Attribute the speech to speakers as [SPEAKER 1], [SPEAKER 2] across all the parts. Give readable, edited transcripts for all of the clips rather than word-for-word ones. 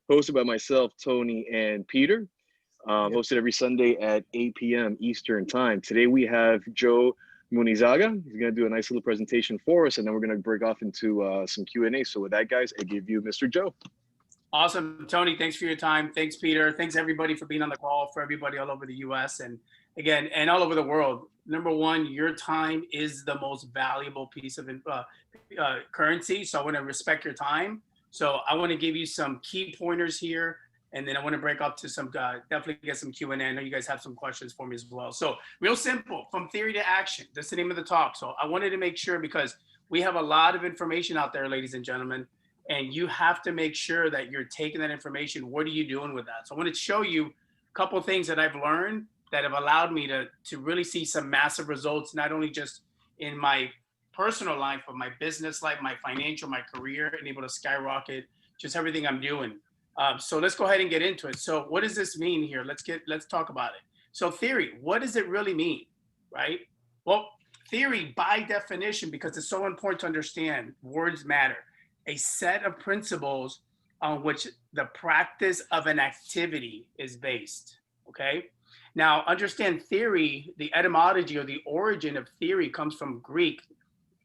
[SPEAKER 1] hosted by myself, Tony, and Peter. Hosted every Sunday at 8 p.m. Eastern Time. Today we have Joe Munizaga. He's going to do a nice little presentation for us, and then we're going to break off into some Q&A. So with that, guys, I give you Mr. Joe.
[SPEAKER 2] Awesome. Tony, thanks for your time. Thanks, Peter. Thanks, everybody, for being on the call, for everybody all over the U.S. and again, and all over the world. Number one, your time is the most valuable piece of currency. So I want to respect your time. So I want to give you some key pointers here. And then I want to break up to some, definitely get some Q&A. I know you guys have some questions for me as well. So real simple, from theory to action. That's the name of the talk. So I wanted to make sure, because we have a lot of information out there, ladies and gentlemen, and you have to make sure that you're taking that information. What are you doing with that? So I want to show you a couple of things that I've learned that have allowed me to really see some massive results, not only just in my personal life, but my business life, my financial, my career, and able to skyrocket just everything I'm doing. So let's go ahead and get into it. So what does this mean here? Let's talk about it. So theory, what does it really mean, right? Well, theory by definition, because it's so important to understand, words matter. A set of principles on which the practice of an activity is based, okay? Now, understand theory, the etymology or the origin of theory comes from Greek,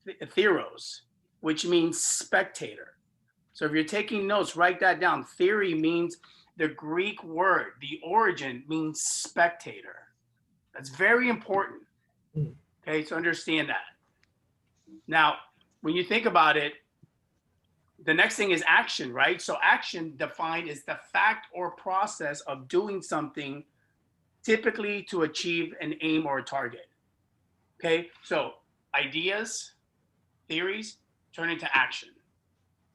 [SPEAKER 2] theros, which means spectator. So if you're taking notes, write that down. Theory means the Greek word, the origin means spectator. That's very important. Okay, so understand that. Now, when you think about it, the next thing is action, right? So action defined is the fact or process of doing something, typically to achieve an aim or a target. Okay, so ideas, theories, turn into action.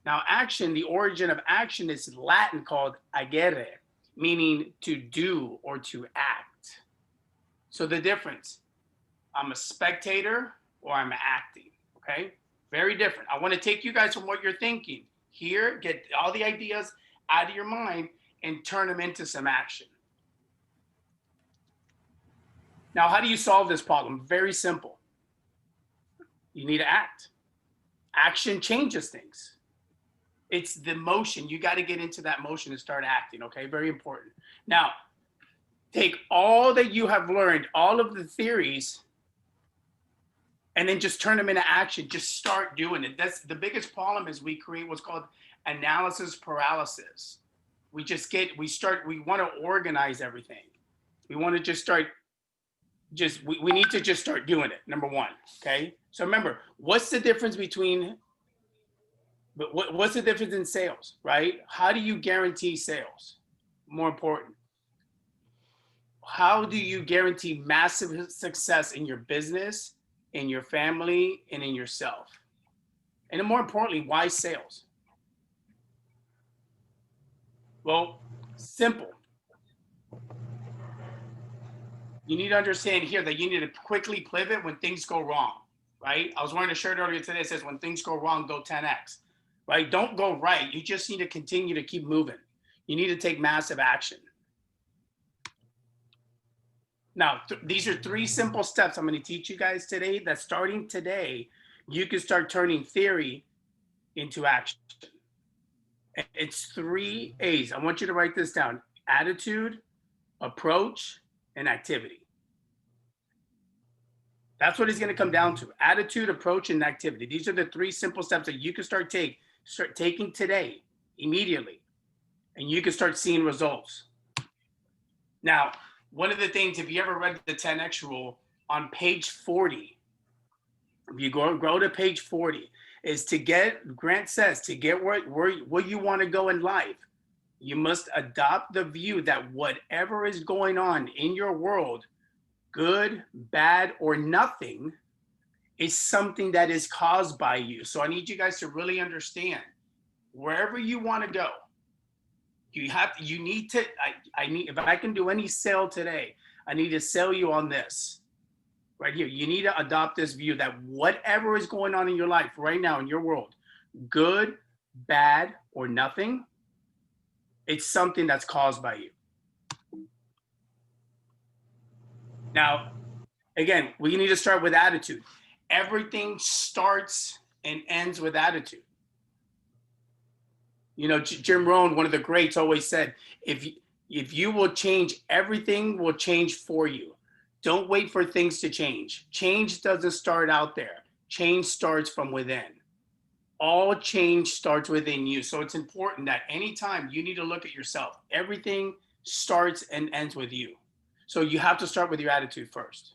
[SPEAKER 2] Now, action, the origin of action is Latin called agere, meaning to do or to act. So the difference, I'm a spectator or I'm acting, okay? Very different. I want to take you guys from what you're thinking here, get all the ideas out of your mind and turn them into some action. Now, how do you solve this problem? Very simple. You need to act. Action changes things. It's the motion. You got to get into that motion and start acting, okay? Very important. Now, take all that you have learned, all of the theories, and then just turn them into action. Just start doing it. That's the biggest problem, is we create what's called analysis paralysis. We want to organize everything. We want to just start, we need to just start doing it, number one, okay? So remember, what's the difference between, what's the difference in sales, right? How do you guarantee sales? More important, how do you guarantee massive success in your business, in your family, and in yourself? And then more importantly, why sales? Well, simple. You need to understand here that you need to quickly pivot when things go wrong, right? I was wearing a shirt earlier today that says, when things go wrong, go 10X. Right? Don't go right. You just need to continue to keep moving. You need to take massive action. Now, these are 3 simple steps I'm going to teach you guys today that starting today, you can start turning theory into action. It's 3 A's. I want you to write this down: attitude, approach, and activity. That's what it's going to come down to: attitude, approach, and activity. These are the 3 simple steps that you can start taking today, immediately, and you can start seeing results. Now, one of the things, if you ever read the 10X rule, on page 40, if you go to page 40, is to get, Grant says, to get where you want to go in life, you must adopt the view that whatever is going on in your world, good, bad, or nothing, is something that is caused by you. So I need you guys to really understand, wherever you want to go, if I can do any sale today, I need to sell you on this right here. You need to adopt this view that whatever is going on in your life right now, in your world, good, bad, or nothing, it's something that's caused by you. Now, again, we need to start with attitude. Everything starts and ends with attitude. You know, Jim Rohn, one of the greats, always said, if you will change, everything will change for you. Don't wait for things to change. Change doesn't start out there. Change starts from within. All change starts within you. So it's important that anytime you need to look at yourself, everything starts and ends with you. So you have to start with your attitude first.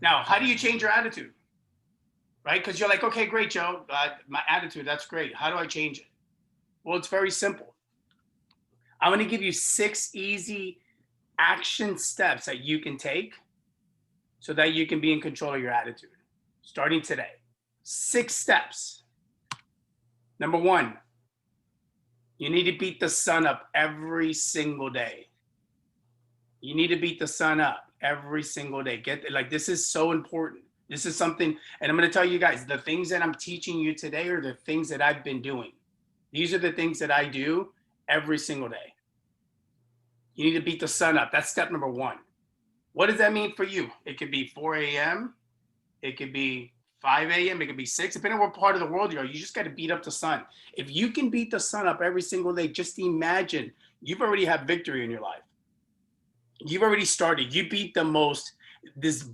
[SPEAKER 2] Now, how do you change your attitude? Right? Because you're like, okay, great, Joe. My attitude, that's great. How do I change it? Well, it's very simple. I'm going to give you 6 easy action steps that you can take so that you can be in control of your attitude starting today. 6 steps. Number 1, you need to beat the sun up every single day. You need to beat the sun up every single day. This is so important. This is something, and I'm going to tell you guys, the things that I'm teaching you today are the things that I've been doing. These are the things that I do every single day. You need to beat the sun up. That's step number 1. What does that mean for you? It could be 4 a.m. It could be 5 a.m. It could be 6, depending on what part of the world you are. You just got to beat up the sun. If you can beat the sun up every single day, just imagine you've already had victory in your life. You've already started. You beat this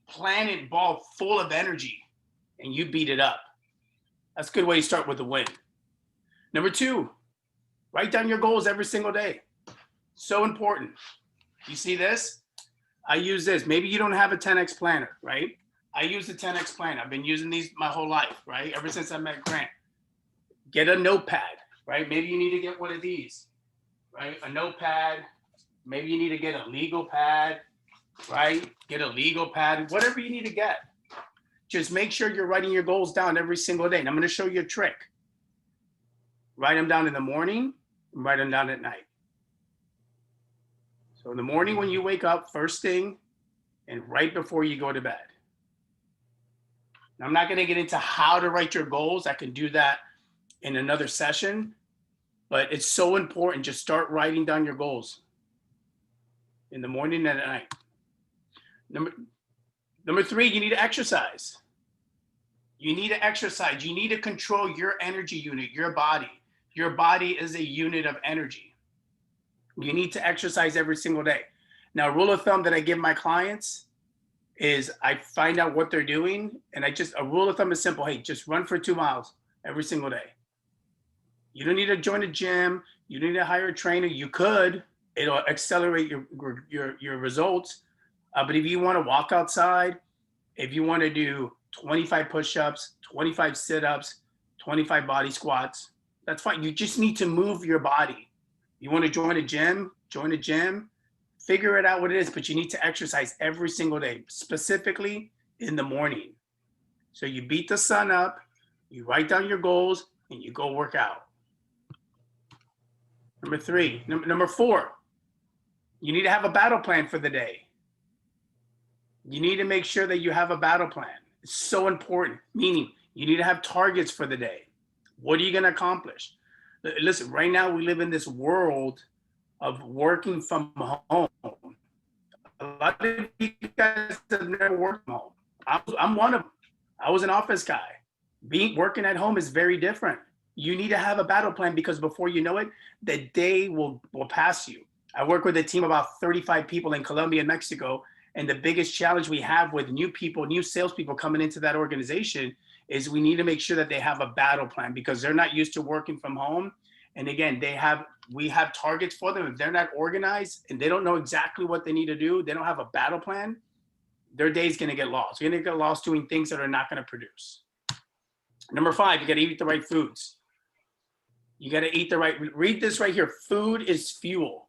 [SPEAKER 2] planet ball full of energy, and you beat it up. That's a good way to start with a win. Number 2, write down your goals every single day. So important. You see this? I use this. Maybe you don't have a 10X planner, right? I use the 10X planner. I've been using these my whole life, right? Ever since I met Grant. Get a notepad, right? Maybe you need to get one of these, right? A notepad. Maybe you need to get a legal pad, right? Get a legal pad, whatever you need to get. Just make sure you're writing your goals down every single day. And I'm going to show you a trick. Write them down in the morning and write them down at night. So in the morning when you wake up, first thing, and right before you go to bed. Now, I'm not going to get into how to write your goals. I can do that in another session, but it's so important. Just start writing down your goals in the morning and at night. Number 3, you need to exercise. You need to exercise. You need to control your energy unit, your body. Your body is a unit of energy. You need to exercise every single day. Now, rule of thumb that I give my clients is I find out what they're doing, and a rule of thumb is simple. Hey, just run for 2 miles every single day. You don't need to join a gym. You don't need to hire a trainer. You could. It'll accelerate your results. But if you want to walk outside, if you want to do 25 push-ups, 25 sit-ups, 25 body squats, that's fine. You just need to move your body. You want to join a gym, figure it out what it is, but you need to exercise every single day, specifically in the morning. So you beat the sun up, you write down your goals, and you go work out. Number 4, you need to have a battle plan for the day. You need to make sure that you have a battle plan. It's so important, meaning you need to have targets for the day. What are you going to accomplish? Listen, right now we live in this world of working from home. A lot of you guys have never worked from home. I'm one of them. I was an office guy. Working at home is very different. You need to have a battle plan because before you know it, the day will pass you. I work with a team of about 35 people in Colombia and Mexico. And the biggest challenge we have with new salespeople coming into that organization is we need to make sure that they have a battle plan because they're not used to working from home. And again, we have targets for them. If they're not organized and they don't know exactly what they need to do, they don't have a battle plan, their day's going to get lost. You're going to get lost doing things that are not going to produce. Number 5, you got to eat the right foods. You got to eat read this right here. Food is fuel.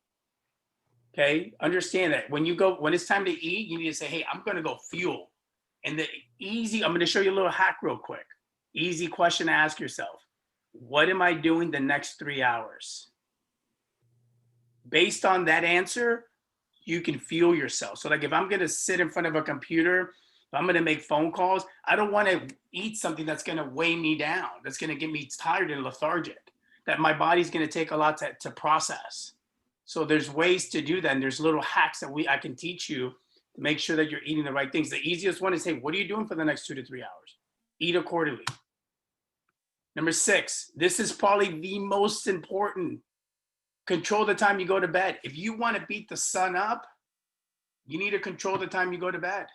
[SPEAKER 2] Okay. Understand that when it's time to eat, you need to say, hey, I'm going to go fuel. And I'm going to show you a little hack real quick. Easy question to ask yourself. What am I doing the next 3 hours? Based on that answer, you can fuel yourself. So like if I'm going to sit in front of a computer, if I'm going to make phone calls, I don't want to eat something that's going to weigh me down, that's going to get me tired and lethargic, that my body's going to take a lot to process. So there's ways to do that. And there's little hacks that I can teach you Make sure that you're eating the right things. The easiest one is, hey, what are you doing for the next 2 to 3 hours? Eat accordingly. Number 6, this is probably the most important. Control the time you go to bed. If you want to beat the sun up, you need to control the time you go to bed.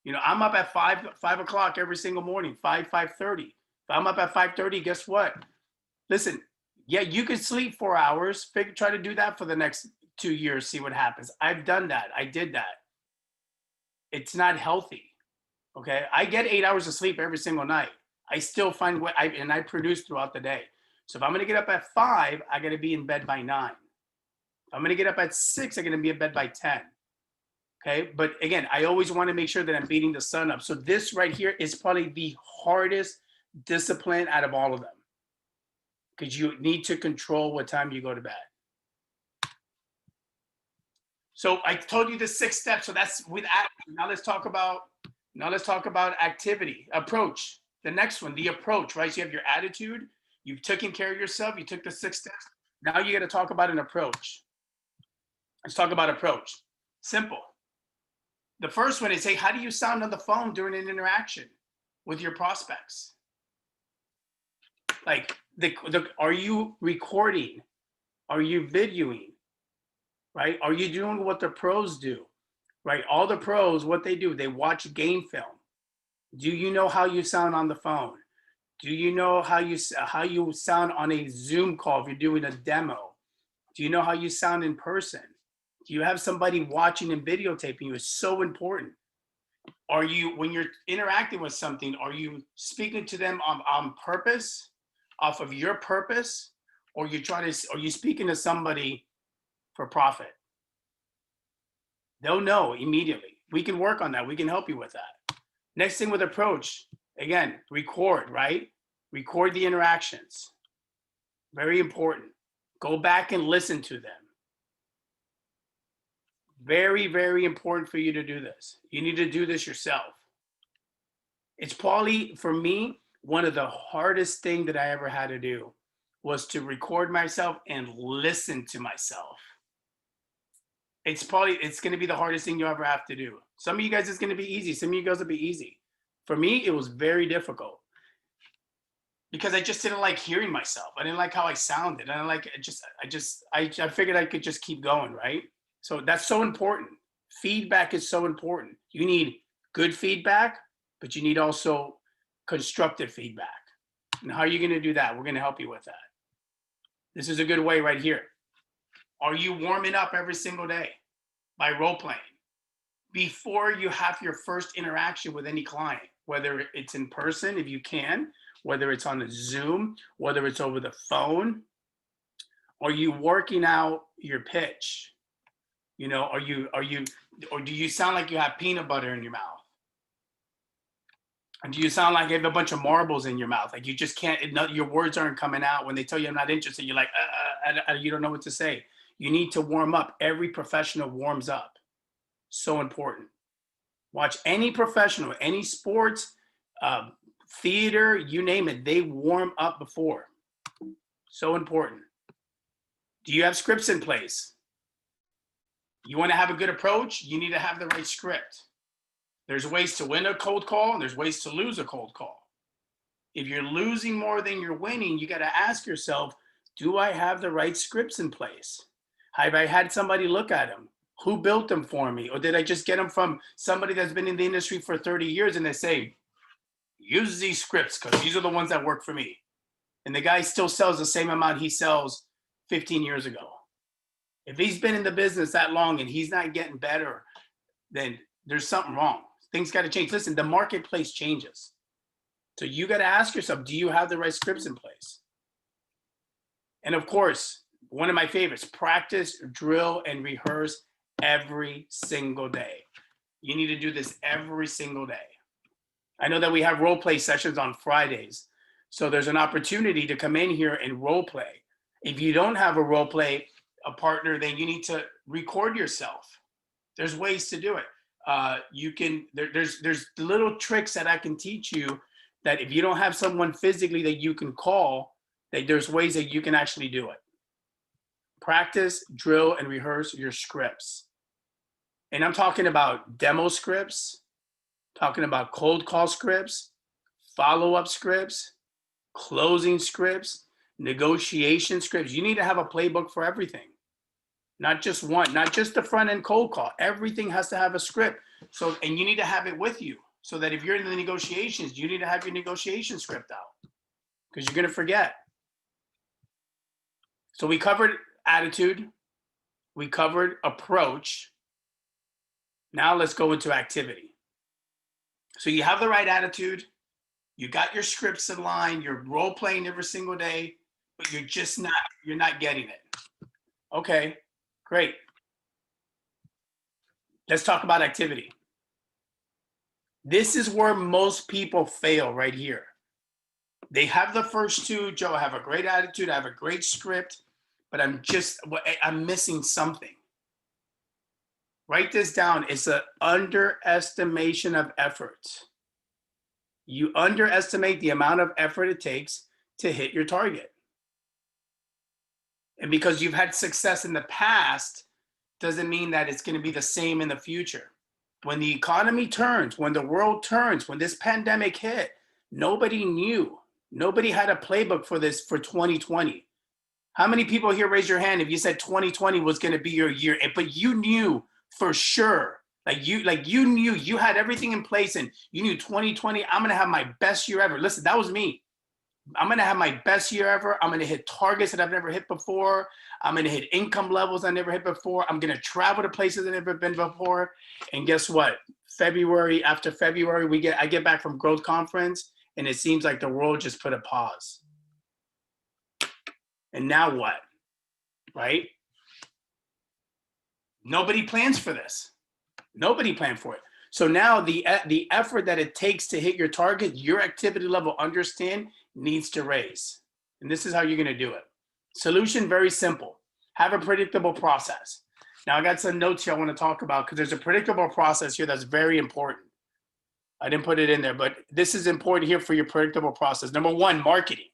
[SPEAKER 2] You know, I'm up at 5 o'clock every single morning, 5:30. If I'm up at 5:30, guess what? Listen, yeah, you could sleep 4 hours. Try to do that for the next 2 years, see what happens. I've done that. I did that. It's not healthy. Okay. I get 8 hours of sleep every single night. I still find what I produce throughout the day. So if I'm going to get up at 5, I got to be in bed by 9. If I'm going to get up at 6, I'm going to be in bed by 10. Okay. But again, I always want to make sure that I'm beating the sun up. So this right here is probably the hardest discipline out of all of them, because you need to control what time you go to bed. So I told you the 6 steps. So that's with action. Now let's talk about activity, approach. The next one, the approach, right? So you have your attitude, you've taken care of yourself, you took the 6 steps. Now you got to talk about an approach. Let's talk about approach. Simple. The first one is, hey, how do you sound on the phone during an interaction with your prospects? Like, are you recording? Are you videoing? Right? Are you doing what the pros do? Right? All the pros, what they do, they watch game film. Do you know how you sound on the phone? Do you know how you sound on a Zoom call if you're doing a demo? Do you know how you sound in person? Do you have somebody watching and videotaping you? Is so important. Are you, when you're interacting with something, are you speaking to them on purpose, off of your purpose, or are you speaking to somebody for profit? They'll know immediately. We can work on that. We can help you with that. Next thing with approach, again, record, right? Record the interactions. Very important. Go back and listen to them. Very, very important for you to do this. You need to do this yourself. It's probably, for me, one of the hardest things that I ever had to do was to record myself and listen to myself. It's going to be the hardest thing you ever have to do. Some of you guys, it's going to be easy. Some of you guys will be easy. For me, it was very difficult because I just didn't like hearing myself. I didn't like how I sounded. I figured I could just keep going, right? So that's so important. Feedback is so important. You need good feedback, but you need also constructive feedback. And how are you going to do that? We're going to help you with that. This is a good way right here. Are you warming up every single day by role playing before you have your first interaction with any client, whether it's in person, if you can, whether it's on a Zoom, whether it's over the phone? Are you working out your pitch? You know, or do you sound like you have peanut butter in your mouth? And do you sound like you have a bunch of marbles in your mouth? Like you just can't, your words aren't coming out. When they tell you I'm not interested, you're like, you don't know what to say. You need to warm up. Every professional warms up. So important. Watch any professional, any sports, theater, you name it, they warm up before. So important. Do you have scripts in place? You want to have a good approach, you need to have the right script. There's ways to win a cold call and there's ways to lose a cold call. If you're losing more than you're winning, you got to ask yourself, do I have the right scripts in place? Have I had somebody look at them? Who built them for me? Or did I just get them from somebody that's been in the industry for 30 years and they say, use these scripts because these are the ones that work for me. And the guy still sells the same amount he sells 15 years ago. If he's been in the business that long and he's not getting better, then there's something wrong. Things got to change. Listen, the marketplace changes. So you got to ask yourself, do you have the right scripts in place? And of course, one of my favorites, practice, drill, and rehearse every single day. You need to do this every single day. I know that we have role play sessions on Fridays. So there's an opportunity to come in here and role play. If you don't have a role play, a partner, then you need to record yourself. There's ways to do it. There's little tricks that I can teach you that if you don't have someone physically that you can call, that there's ways that you can actually do it. Practice, drill, and rehearse your scripts. And I'm talking about demo scripts, talking about cold call scripts, follow-up scripts, closing scripts, negotiation scripts. You need to have a playbook for everything. Not just one, not just the front end cold call. Everything has to have a script. So, and you need to have it with you so that if you're in the negotiations, you need to have your negotiation script out because you're going to forget. So we covered attitude. We covered approach. Now let's go into activity. So you have the right attitude. You got your scripts in line. You're role playing every single day, but you're not getting it. Okay, great. Let's talk about activity. This is where most people fail right here. They have the first two. Joe, I have a great attitude. I have a great script, but I'm missing something. Write this down. It's an underestimation of effort. You underestimate the amount of effort it takes to hit your target. And because you've had success in the past, doesn't mean that it's going to be the same in the future. When the economy turns, when the world turns, when this pandemic hit, nobody knew. Nobody had a playbook for this for 2020. How many people here raise your hand if you said 2020 was going to be your year, but you knew for sure, like you knew you had everything in place and you knew 2020, I'm going to have my best year ever. Listen, that was me. I'm going to have my best year ever. I'm going to hit targets that I've never hit before. I'm going to hit income levels I never hit before. I'm going to travel to places I've never been before. And guess what? February after February, I get back from Growth Conference and it seems like the world just put a pause. And now what? Right? Nobody plans for this. Nobody planned for it. So now the effort that it takes to hit your target, your activity level, understand, needs to raise. And this is how you're going to do it. Solution, very simple. Have a predictable process. Now I got some notes here I want to talk about because there's a predictable process here that's very important. I didn't put it in there, but this is important here for your predictable process. Number one, marketing.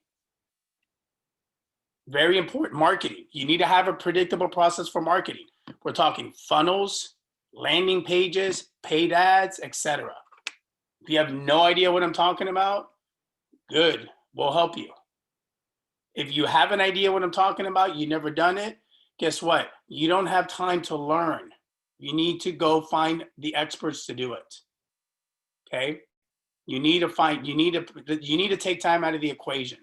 [SPEAKER 2] Very important, marketing. You need to have a predictable process for marketing. We're talking funnels, landing pages, paid ads, etc. If you have no idea what I'm talking about, good, we'll help you. If you have an idea what I'm talking about, you've never done it, guess what? You don't have time to learn. You need to go find the experts to do it. Okay? You need to take time out of the equation.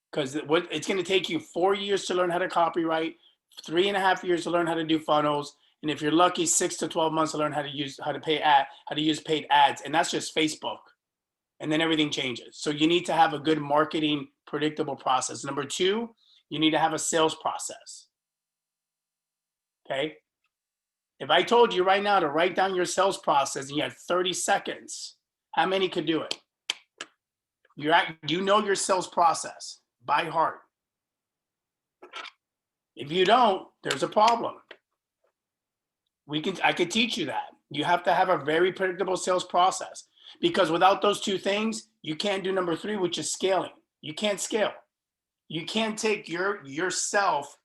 [SPEAKER 2] Because it's going to take you 4 years to learn how to copyright, 3.5 years to learn how to do funnels, and if you're lucky, 6 to 12 months to learn how to use paid ads, and that's just Facebook. And then everything changes. So you need to have a good marketing predictable process. Number two, you need to have a sales process. Okay? If I told you right now to write down your sales process and you had 30 seconds, how many could do it? You know your sales process by heart. If you don't, there's a problem. I could teach you that. You have to have a very predictable sales process because without those two things, you can't do number three, which is scaling. You can't scale. You can't take yourself.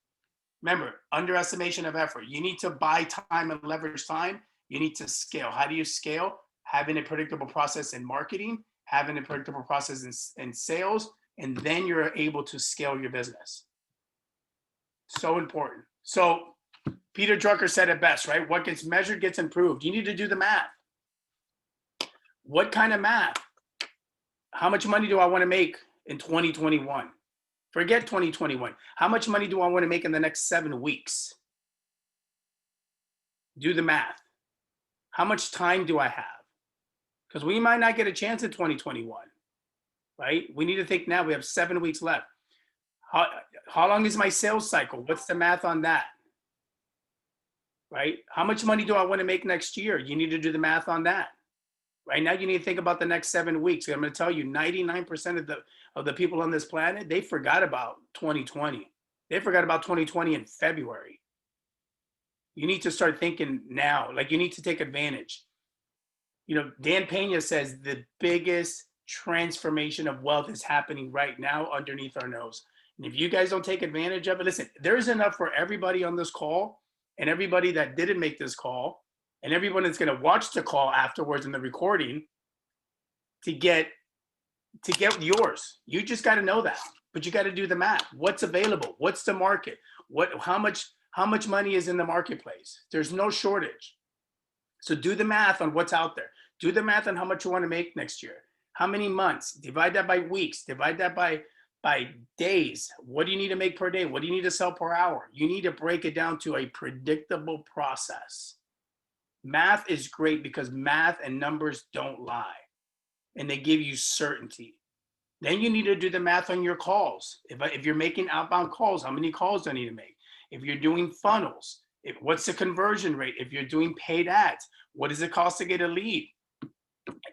[SPEAKER 2] Remember, underestimation of effort. You need to buy time and leverage time. You need to scale. How do you scale? Having a predictable process in marketing, having a predictable process in sales, and then you're able to scale your business. So important. So Peter Drucker said it best, right? What gets measured gets improved. You need to do the math. What kind of math? How much money do I want to make in 2021? Forget 2021. How much money do I want to make in the next 7 weeks? Do the math. How much time do I have? Because we might not get a chance in 2021, right? We need to think now. We have 7 weeks left. How long is my sales cycle? What's the math on that? Right? How much money do I want to make next year? You need to do the math on that. Right now, you need to think about the next 7 weeks. I'm going to tell you, 99% of the people on this planet, they forgot about 2020. They forgot about 2020 in February. You need to start thinking now. Like, you need to take advantage. You know, Dan Pena says the biggest transformation of wealth is happening right now underneath our nose. And if you guys don't take advantage of it, listen, there's enough for everybody on this call and everybody that didn't make this call. and everyone is going to watch the call afterwards in the recording to get yours. You just got to know that, but you got to do the math. What's available? What's the market? How much money is in the marketplace? There's no shortage. So do the math on what's out there. Do the math on how much you want to make next year. How many months? Divide that by weeks. Divide that by days. What do you need to make per day? What do you need to sell per hour? You need to break it down to a predictable process. Math is great because math and numbers don't lie, and they give you certainty. Then you need to do the math on your calls. If you're making outbound calls, how many calls do I need to make? If you're doing funnels, what's the conversion rate? If you're doing paid ads, what does it cost to get a lead?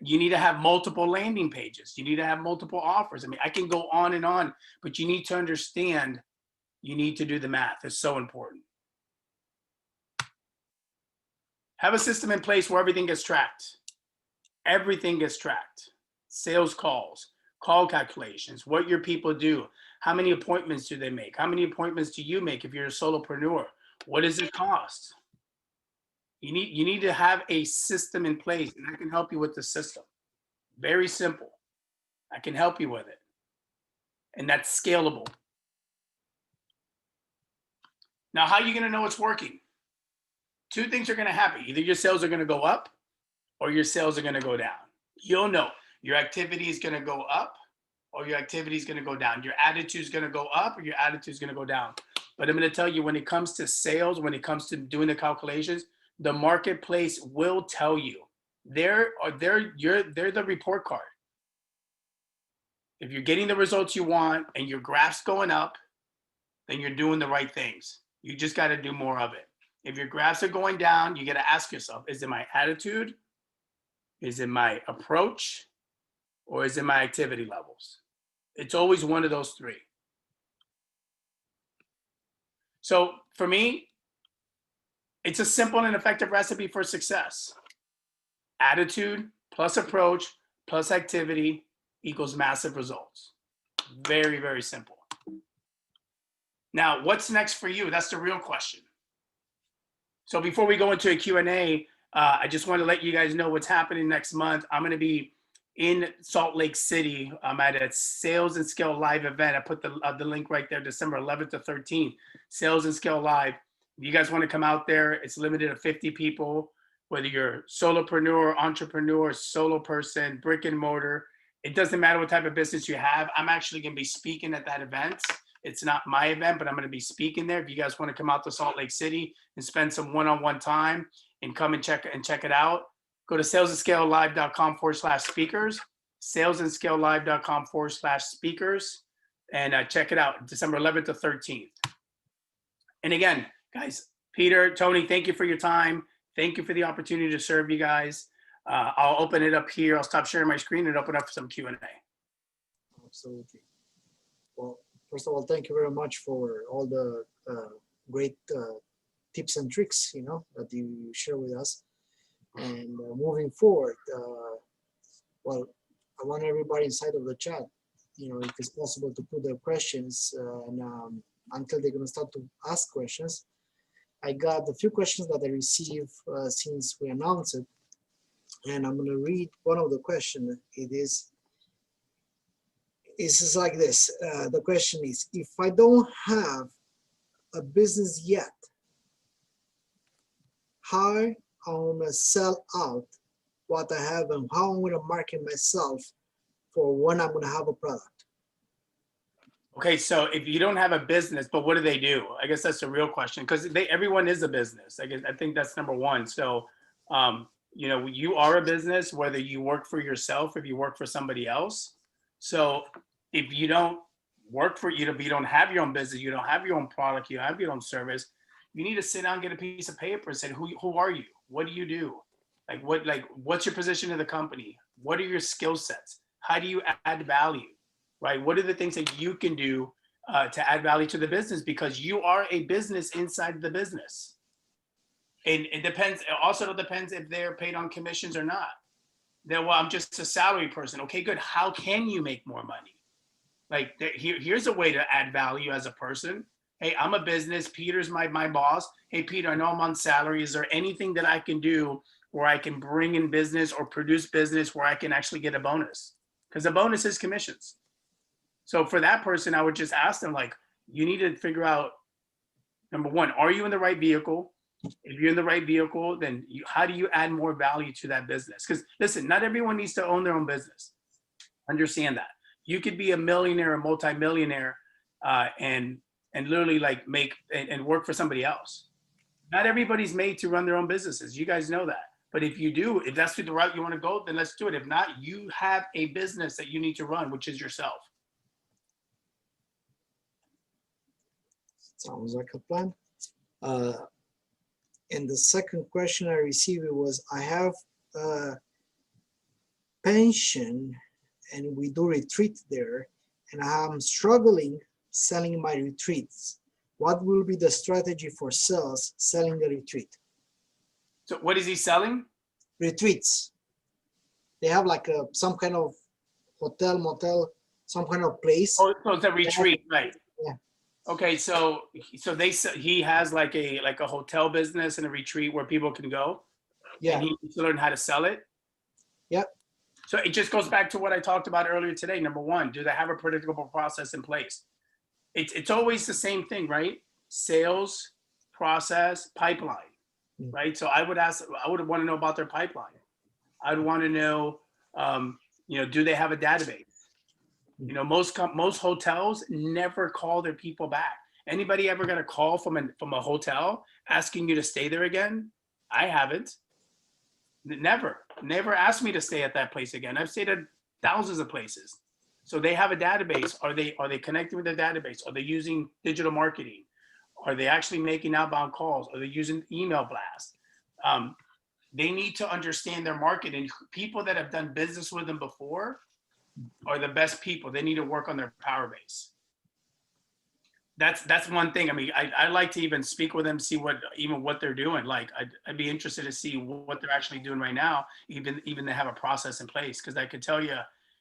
[SPEAKER 2] You need to have multiple landing pages. You need to have multiple offers. I mean, I can go on, but you need to understand, you need to do the math. It's so important. Have a system in place where everything gets tracked. Everything gets tracked. Sales calls, call calculations, what your people do, how many appointments do they make? How many appointments do you make if you're a solopreneur? What does it cost? You need to have a system in place, and I can help you with the system. Very simple. I can help you with it. And that's scalable. Now, how are you going to know it's working? Two things are going to happen. Either your sales are going to go up or your sales are going to go down. You'll know your activity is going to go up or your activity is going to go down. Your attitude is going to go up or your attitude is going to go down. But I'm going to tell you, when it comes to sales, when it comes to doing the calculations, the marketplace will tell you. They're the report card. If you're getting the results you want and your graph's going up, then you're doing the right things. You just got to do more of it. If your graphs are going down, you got to ask yourself, is it my attitude? Is it my approach? Or is it my activity levels? It's always one of those three. So for me, it's a simple and effective recipe for success. Attitude plus approach plus activity equals massive results. Very, very simple. Now, what's next for you? That's the real question. So before we go into a Q&A, I just want to let you guys know what's happening next month. I'm going to be in Salt Lake City. I'm at a Sales and Scale Live event. I put the link right there, December 11th to 13th, Sales and Scale Live. If you guys want to come out there, it's limited to 50 people, whether you're solopreneur, entrepreneur, solo person, brick and mortar. It doesn't matter what type of business you have. I'm actually going to be speaking at that event. It's not my event, but I'm going to be speaking there. If you guys want to come out to Salt Lake City and spend some one-on-one time and come and check it out, go to salesandscalelive.com/speakers, salesandscalelive.com/speakers, and check it out, December 11th to 13th. And again, guys, Peter, Tony, thank you for your time. Thank you for the opportunity to serve you guys. I'll open it up here. I'll stop sharing my screen and open up for some Q&A.
[SPEAKER 3] Absolutely. Well, first of all, thank you very much for all the great tips and tricks, that you share with us. And moving forward, well, I want everybody inside of the chat, if it's possible, to put their questions, and until they're going to start to ask questions. I got a few questions that I received since we announced it, and I'm going to read one of the questions. It's like this. The question is, if I don't have a business yet, how I'm going to sell out what I have and how I'm going to market myself for when I'm going to have a product?
[SPEAKER 2] Okay, so if you don't have a business, but what do they do? I guess that's the real question, because everyone is a business. I think that's number one. So, you are a business, whether you work for yourself, if you work for somebody else. So if you don't work for, you don't have your own business, you don't have your own product, you have your own service, you need to sit down, get a piece of paper and say, who are you? What do you do? What's your position in the company? What are your skill sets? How do you add value? Right? What are the things that you can do to add value to the business? Because you are a business inside the business. And it depends. It also depends if they're paid on commissions or not. Then, well, I'm just a salary person. Okay, good. How can you make more money? Here's a way to add value as a person. hey, I'm a business, Peter's my boss. Hey, Peter, I know I'm on salary. Is there anything that I can do where I can bring in business or produce business where I can actually get a bonus? Because the bonus is commissions. So for that person, I would just ask them, like, you need to figure out, number one, are you in the right vehicle? If you're in the right vehicle, then how do you add more value to that business? Because listen, not everyone needs to own their own business. Understand that. You could be a millionaire, a multimillionaire, and literally like make and work for somebody else. Not everybody's made to run their own businesses. You guys know that. But if you do, if that's the route you want to go, then let's do it. If not, you have a business that you need to run, which is yourself.
[SPEAKER 3] Sounds like a plan. And the second question I received was, I have a pension and we do retreat there, and I'm struggling selling my retreats. What will be the strategy for sales selling the retreat?
[SPEAKER 2] So what is he selling?
[SPEAKER 3] Retreats. They have like some kind of hotel, motel, some kind of place.
[SPEAKER 2] Oh, so it's a retreat, right?
[SPEAKER 3] Yeah.
[SPEAKER 2] Okay, so he has like a hotel business and a retreat where people can go.
[SPEAKER 3] Yeah.
[SPEAKER 2] And he needs to learn how to sell it.
[SPEAKER 3] Yep.
[SPEAKER 2] So it just goes back to what I talked about earlier today. Number one, do they have a predictable process in place? It's always the same thing, right? Sales, process, pipeline, right? So I would want to know about their pipeline. I'd want to know, do they have a database? Most hotels never call their people back. Anybody ever got a call from a hotel asking you to stay there again? I haven't. Never asked me to stay at that place again. I've stayed at thousands of places. So they have a database. Are they connecting with their database? Are they using digital marketing? Are they actually making outbound calls? Are they using email blasts? They need to understand their market, and people that have done business with them before are the best people. They need to work on their power base. That's one thing. I mean, I like to even speak with them, see what they're doing. Like I'd be interested to see what they're actually doing right now, even they have a process in place. Because I could tell you,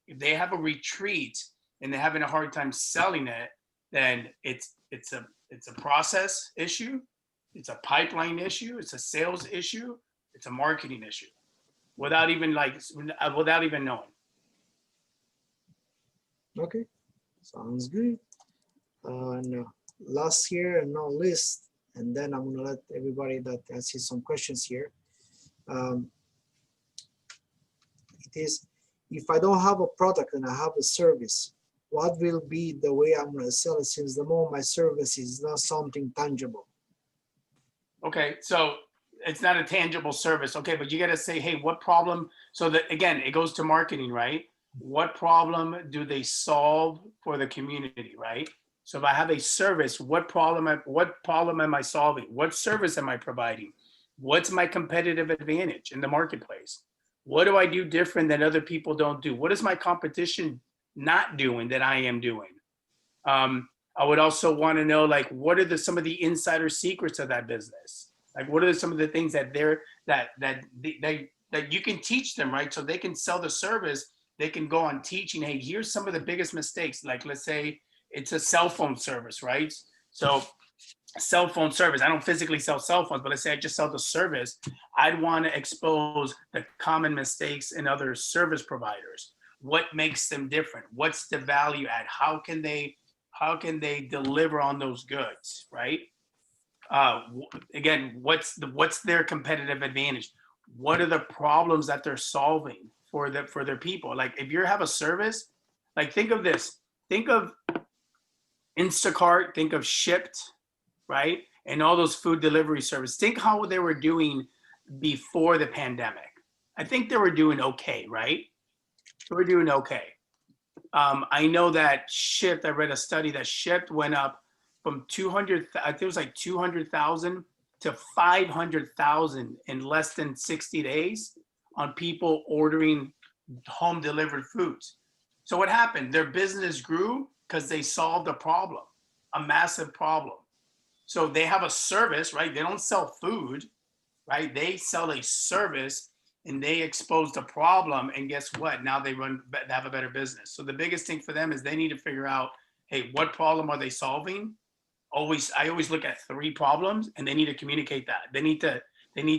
[SPEAKER 2] if they have a retreat and they're having a hard time selling it, then it's a process issue, it's a pipeline issue, it's a sales issue, it's a marketing issue, without even knowing.
[SPEAKER 3] Okay, sounds good. And last year and not least, and then I'm gonna let everybody that asks you some questions here. It is, if I don't have a product and I have a service, what will be the way I'm gonna sell it, since the moment my service is not something tangible?
[SPEAKER 2] Okay, so it's not a tangible service. Okay, but you got to say, hey, what problem? So that again, it goes to marketing, right? What problem do they solve for the community, right? So if I have a service, what problem am I solving? What service am I providing? What's my competitive advantage in the marketplace? What do I do different that other people don't do? What is my competition not doing that I am doing? I would also want to know, like, what are some of the insider secrets of that business? Like, what are some of the things that you can teach them, right? So they can sell the service. They can go on teaching, hey, here's some of the biggest mistakes. Like, let's say it's a cell phone service, right? So cell phone service, I don't physically sell cell phones, but let's say I just sell the service. I'd want to expose the common mistakes in other service providers. What makes them different? What's the value add? How can they deliver on those goods, right? Again, what's their competitive advantage? What are the problems that they're solving for their people? Like, if you have a service, like, think of this. Think of Instacart, think of Shipped, right? And all those food delivery services. Think how they were doing before the pandemic. I think they were doing okay, right? They were doing okay. I know that Shipped, I read a study that Shipped went up from 200, I think it was like 200,000 to 500,000 in less than 60 days on people ordering home delivered foods. So what happened? Their business grew because they solved a problem, a massive problem. So they have a service, right? They don't sell food, right? They sell a service and they expose the problem. And guess what? Now they have a better business. So the biggest thing for them is they need to figure out, hey, what problem are they solving? I always look at 3 problems, and they need to communicate that. They need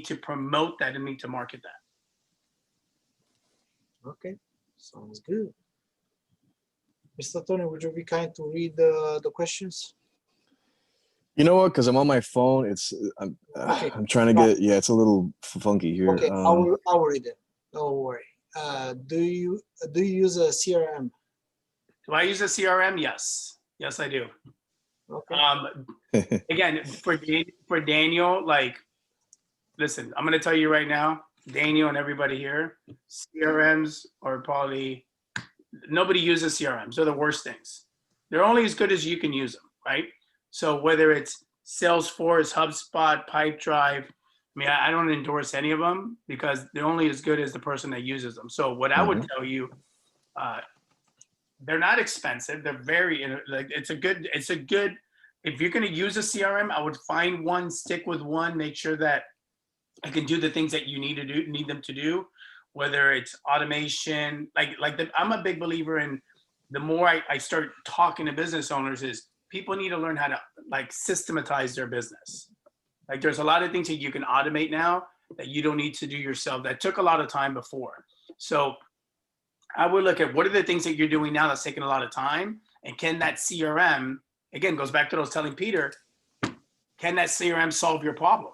[SPEAKER 2] to promote that and need to market that.
[SPEAKER 3] Okay, sounds good. Mr. Tony, would you be kind to read the questions?
[SPEAKER 1] You know what? Because I'm on my phone.
[SPEAKER 3] Okay.
[SPEAKER 1] I'm trying to get. Yeah, it's a little funky here.
[SPEAKER 3] Okay, I'll read it. Don't worry. Do you use a CRM?
[SPEAKER 2] Do I use a CRM? Yes. Yes, I do.
[SPEAKER 3] Okay.
[SPEAKER 2] Again, for Daniel, like, listen, I'm going to tell you right now, Daniel and everybody here, CRMs are probably, nobody uses CRMs. They're the worst things. They're only as good as you can use them, right? So whether it's Salesforce, HubSpot, Pipedrive, I mean, I don't endorse any of them because they're only as good as the person that uses them. So what I would tell you, they're not expensive. They're very, like, it's a good, if you're going to use a CRM, I would find one, stick with one, make sure that I can do the things that you need them to do, whether it's automation, I'm a big believer in, the more I start talking to business owners, is people need to learn how to, like, systematize their business. Like, there's a lot of things that you can automate now that you don't need to do yourself. That took a lot of time before. So I would look at what are the things that you're doing now that's taking a lot of time, and can that CRM, again, goes back to what I was telling Peter, can that CRM solve your problem?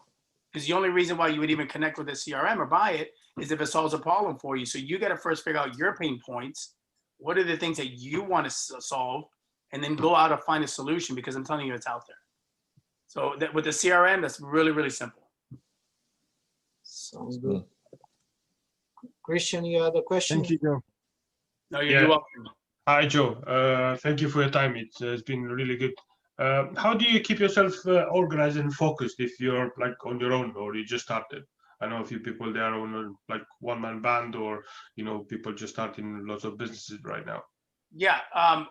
[SPEAKER 2] Because the only reason why you would even connect with a CRM or buy it is if it solves a problem for you. So you got to first figure out your pain points. What are the things that you want to solve? And then go out and find a solution, because I'm telling you, it's out there. So that with the CRM, that's really, really simple.
[SPEAKER 3] Sounds good. Christian, you had a question?
[SPEAKER 4] Thank you, Joe.
[SPEAKER 2] No, you're welcome.
[SPEAKER 4] Hi, Joe. Thank you for your time. It's been really good. How do you keep yourself organized and focused if you're, like, on your own, or you just started? I know a few people, they are on a, like, one-man band, or, you know, people just starting lots of businesses right now.
[SPEAKER 2] Yeah,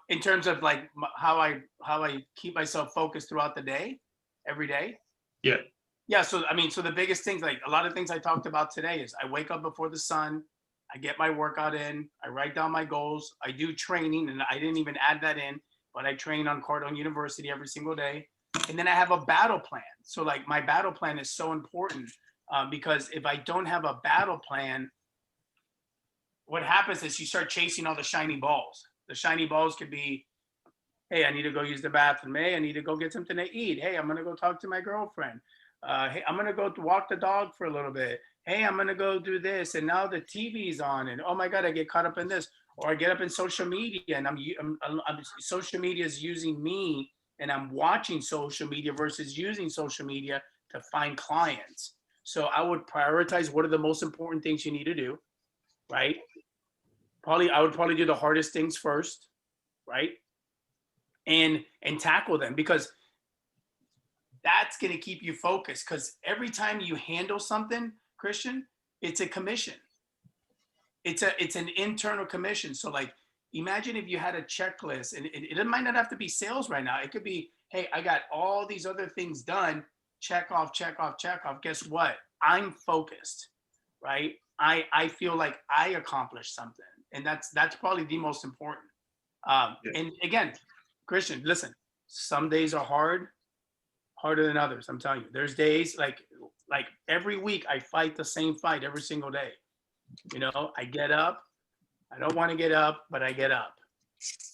[SPEAKER 2] in terms of, like, how I keep myself focused throughout the day, every day.
[SPEAKER 4] Yeah.
[SPEAKER 2] Yeah, so I mean, so the biggest things, like a lot of things I talked about today, is I wake up before the sun, I get my workout in, I write down my goals, I do training, and I didn't even add that in, but I train on Cardone University every single day. And then I have a battle plan. So, like, my battle plan is so important, because if I don't have a battle plan, what happens is you start chasing all the shiny balls. The shiny balls could be, hey, I need to go use the bathroom. Hey, I need to go get something to eat. Hey, I'm going to go talk to my girlfriend. Hey, I'm going to go walk the dog for a little bit. Hey, I'm going to go do this. And now the TV's on. And oh my God, I get caught up in this. Or I get up in social media, and social media is using me, and I'm watching social media versus using social media to find clients. So I would prioritize what are the most important things you need to do, right? I would probably do the hardest things first, right? And tackle them, because that's going to keep you focused. Because every time you handle something, Christian, it's a commission. It's an internal commission. So, like, imagine if you had a checklist, and it might not have to be sales right now. It could be, hey, I got all these other things done. Check off, check off, check off. Guess what? I'm focused, right? I feel like I accomplished something, and that's probably the most important. And again, Christian, listen, some days are harder than others. I'm telling you, there's days like every week I fight the same fight every single day. You know, I get up, I don't want to get up, but I get up.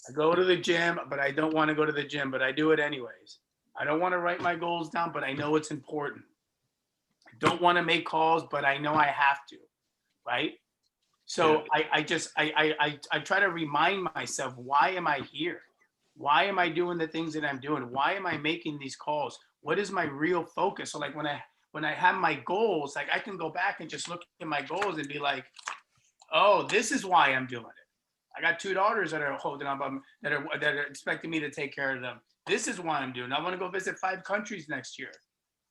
[SPEAKER 2] I go to the gym, but I don't want to go to the gym, but I do it anyways. I don't want to write my goals down, but I know it's important. I don't want to make calls, but I know I have to, right? So I try to remind myself, why am I here? Why am I doing the things that I'm doing? Why am I making these calls? What is my real focus? So, like, when I have my goals, like, I can go back and just look at my goals and be like, oh, this is why I'm doing it. I got 2 daughters that are holding on, that are expecting me to take care of them. This is why I'm doing it. I want to go visit 5 countries next year.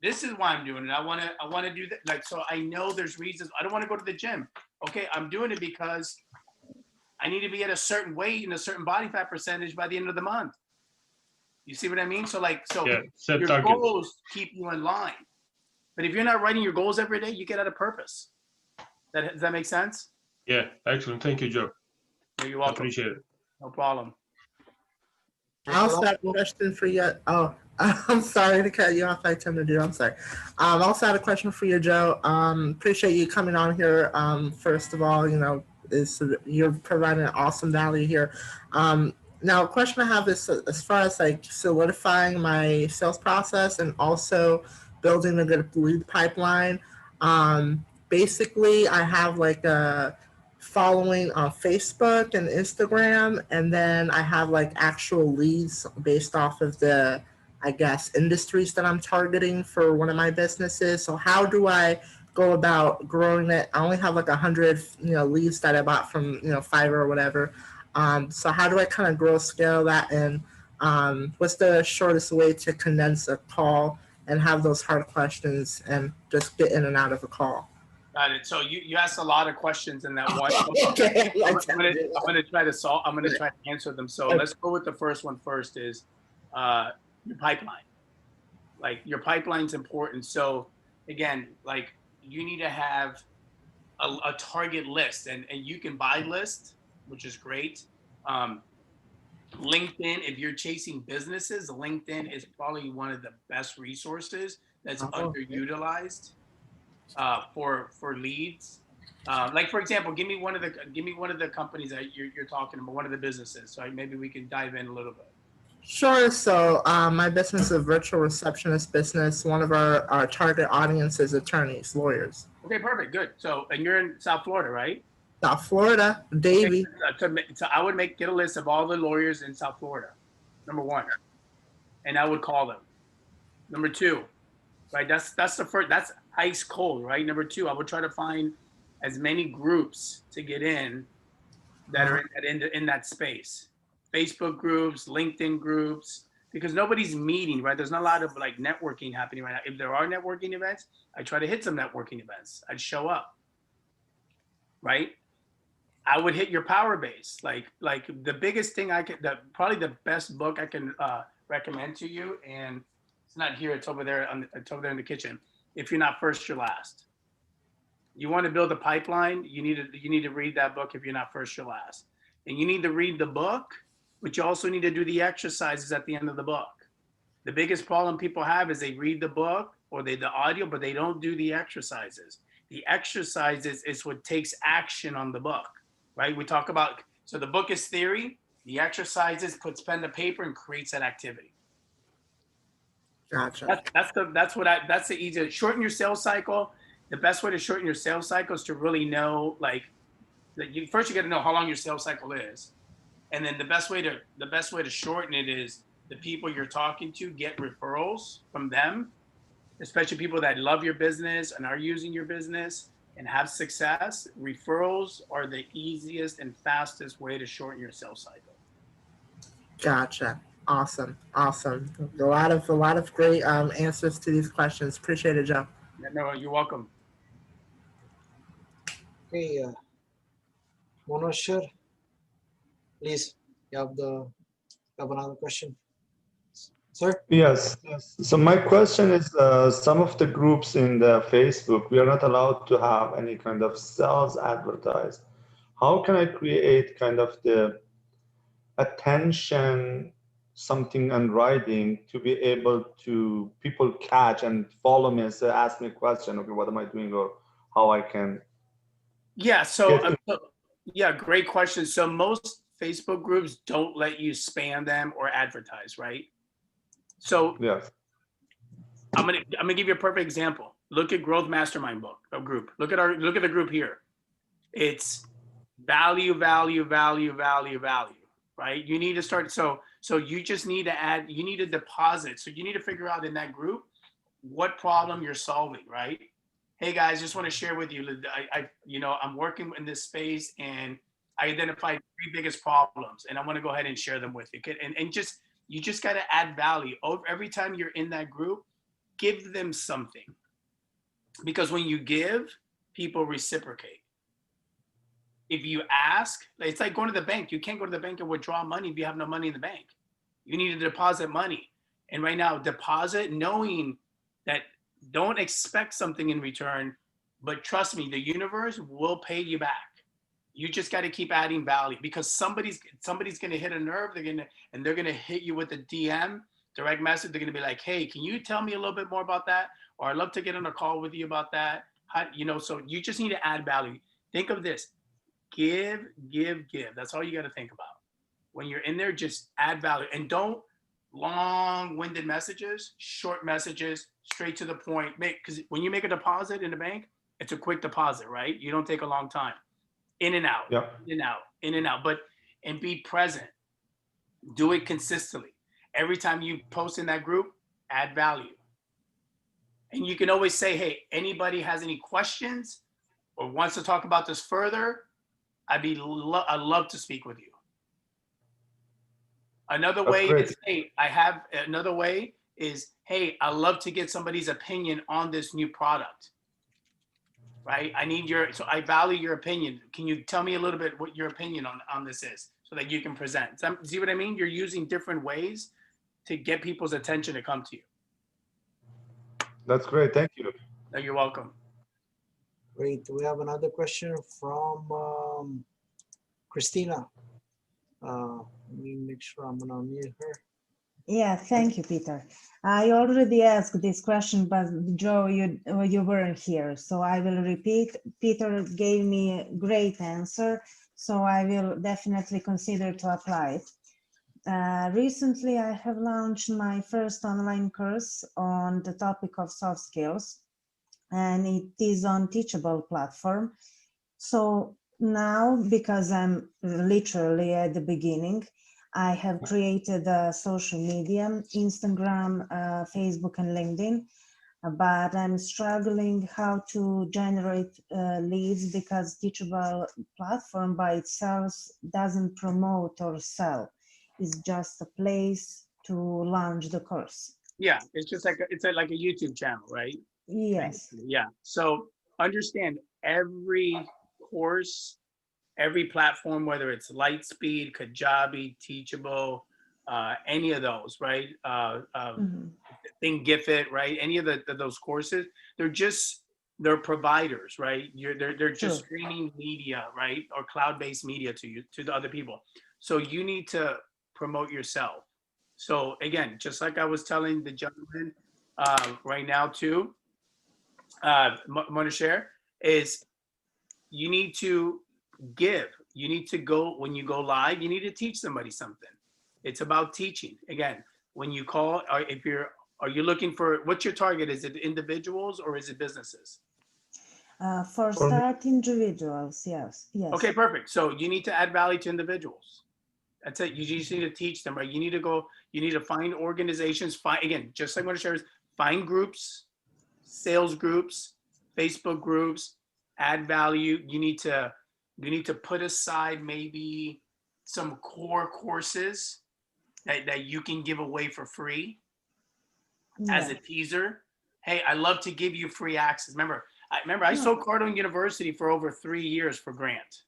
[SPEAKER 2] This is why I'm doing it. I want to do that. Like, so I know there's reasons. I don't want to go to the gym. Okay, I'm doing it because I need to be at a certain weight and a certain body fat percentage by the end of the month. You see what I mean? So, like, your goals keep you in line. But if you're not writing your goals every day, you get out of purpose. Does that make sense?
[SPEAKER 4] Yeah, excellent. Thank you, Joe.
[SPEAKER 2] You're welcome.
[SPEAKER 4] Appreciate it.
[SPEAKER 2] No problem.
[SPEAKER 5] I'll start question for you. Oh, I'm sorry to cut you off. I tend to do. I'm sorry. I also had a question for you, Joe. Appreciate you coming on here. First of all, you're providing an awesome value here. Now, a question I have is as far as like solidifying my sales process and also building a good lead pipeline. Basically, I have like a following on Facebook and Instagram, and then I have like actual leads based off of the, I guess, industries that I'm targeting for one of my businesses. So how do I go about growing it? I only have like 100, leads that I bought from, Fiverr or whatever. So how do I kind of grow scale that? And what's the shortest way to condense a call and have those hard questions and just get in and out of a call?
[SPEAKER 2] Got it. So you asked a lot of questions in that one.
[SPEAKER 5] Okay.
[SPEAKER 2] I'm gonna try to solve. I'm gonna try to answer them. So let's go with the first one first. Is your pipeline. Like your pipeline's important. So again, like you need to have a target list, and you can buy lists, which is great. LinkedIn, if you're chasing businesses, LinkedIn is probably one of the best resources that's underutilized for leads. Like for example, give me one of the companies that you're talking about, one of the businesses. So maybe we can dive in a little bit.
[SPEAKER 5] Sure. So my business is a virtual receptionist business. One of our target audience is attorneys, lawyers.
[SPEAKER 2] Okay, perfect, good. So, and you're in South Florida, right?
[SPEAKER 5] South Florida, Davie.
[SPEAKER 2] Okay, so I would get a list of all the lawyers in South Florida, number one, and I would call them. Number two, right? That's the first. That's ice cold, right? Number two, I would try to find as many groups to get in that are in that space. Facebook groups, LinkedIn groups, because nobody's meeting, right? There's not a lot of like networking happening right now. If there are networking events, I try to hit some networking events. I'd show up, right? I would hit your power base. Like the biggest thing probably the best book I can recommend to you, and it's not here, it's over there, it's over there in the kitchen. If you're not first, you're last. You want to build a pipeline, you need to read that book. If you're not first, you're last. And you need to read the book, but you also need to do the exercises at the end of the book. The biggest problem people have is they read the book or the audio, but they don't do the exercises. The exercises is what takes action on the book, right? We talk about, so the book is theory, the exercises puts pen to paper and creates that activity.
[SPEAKER 5] Gotcha.
[SPEAKER 2] That's the easiest. Shorten your sales cycle. The best way to shorten your sales cycle is to really know, like, first you got to know how long your sales cycle is, and then the best way to shorten it is the people you're talking to, get referrals from them, especially people that love your business and are using your business and have success. Referrals are the easiest and fastest way to shorten your sales cycle.
[SPEAKER 5] Gotcha. Awesome. A lot of great answers to these questions. Appreciate it, Joe.
[SPEAKER 2] No, you're welcome.
[SPEAKER 3] Okay, Monosher, please, you have another question, sir?
[SPEAKER 6] Yes. So my question is, some of the groups in the Facebook, we are not allowed to have any kind of sales advertised. How can I create kind of the attention, something in writing to be able to people catch and follow me and say, ask me a question, okay, what am I doing, or how I can?
[SPEAKER 2] Yeah, yeah, great question. So most Facebook groups don't let you spam them or advertise, right? So
[SPEAKER 6] Yes.
[SPEAKER 2] I'm gonna give you a perfect example. Look at Growth Mastermind group. Look at the group here. It's value, right? You need to start. So you just need to you need a deposit. So you need to figure out in that group what problem you're solving, right? Hey guys, just want to share with you. I'm working in this space and I identified 3 biggest problems, and I want to go ahead and share them with you. And you just got to add value. Every time you're in that group, give them something, because when you give, people reciprocate. If you ask, it's like going to the bank. You can't go to the bank and withdraw money if you have no money in the bank. You need to deposit money. And right now, deposit, knowing that, don't expect something in return, but trust me, the universe will pay you back. You just got to keep adding value, because somebody's going to hit a nerve. They're going to hit you with a DM, direct message, they're going to be like, hey, can you tell me a little bit more about that? Or I'd love to get on a call with you about that. How, you know, so you just need to add value. Think of this, give, give, give. That's all you got to think about. When you're in there, just add value, and don't long-winded messages, short messages, straight to the point. Because when you make a deposit in the bank, it's a quick deposit, right? You don't take a long time. In and out,
[SPEAKER 6] Yeah.
[SPEAKER 2] in and out, in and out. And be present. Do it consistently. Every time you post in that group, add value. And you can always say, hey, anybody has any questions or wants to talk about this further, I'd love to speak with you. Another
[SPEAKER 6] That's
[SPEAKER 2] way
[SPEAKER 6] great.
[SPEAKER 2] is, hey, another way is, hey, I love to get somebody's opinion on this new product, right? So I value your opinion. Can you tell me a little bit what your opinion on this is so that you can present? See what I mean? You're using different ways to get people's attention to come to you.
[SPEAKER 6] That's great. Thank you.
[SPEAKER 2] No, you're welcome.
[SPEAKER 3] Great. We have another question from Christina. Let me make sure I'm gonna unmute her.
[SPEAKER 7] Yeah, thank you, Peter. I already asked this question, but Joe, you weren't here, so I will repeat. Peter gave me a great answer, so I will definitely consider to apply it. Recently, I have launched my first online course on the topic of soft skills, and it is on Teachable platform. So now, because I'm literally at the beginning, I have created a social media, Instagram, Facebook, and LinkedIn, but I'm struggling how to generate leads because Teachable platform by itself doesn't promote or sell. It's just a place to launch the course.
[SPEAKER 2] Yeah, it's just like like a YouTube channel, right?
[SPEAKER 7] Yes.
[SPEAKER 2] Yeah. So understand every course, every platform, whether it's Lightspeed, Kajabi, Teachable, any of those, right? Thingific, right? Any of those courses, they're providers, right? They're just streaming media, right? Or cloud-based media to the other people. So you need to promote yourself. So again, just like I was telling the gentleman right now too, want to share is you need to give. You need to go, when you go live, you need to teach somebody something. It's about teaching. Again, when you call, or are you looking for, what's your target? Is it individuals or is it businesses?
[SPEAKER 7] For start, individuals, yes.
[SPEAKER 2] Okay, perfect. So you need to add value to individuals. That's it. You just need to teach them, right? You need to find organizations, again, just like what I shared, find groups, sales groups, Facebook groups, add value. You need to put aside maybe some core courses that you can give away for free as a teaser. Hey, I love to give you free access. Remember I sold Cardone University for over 3 years for grant,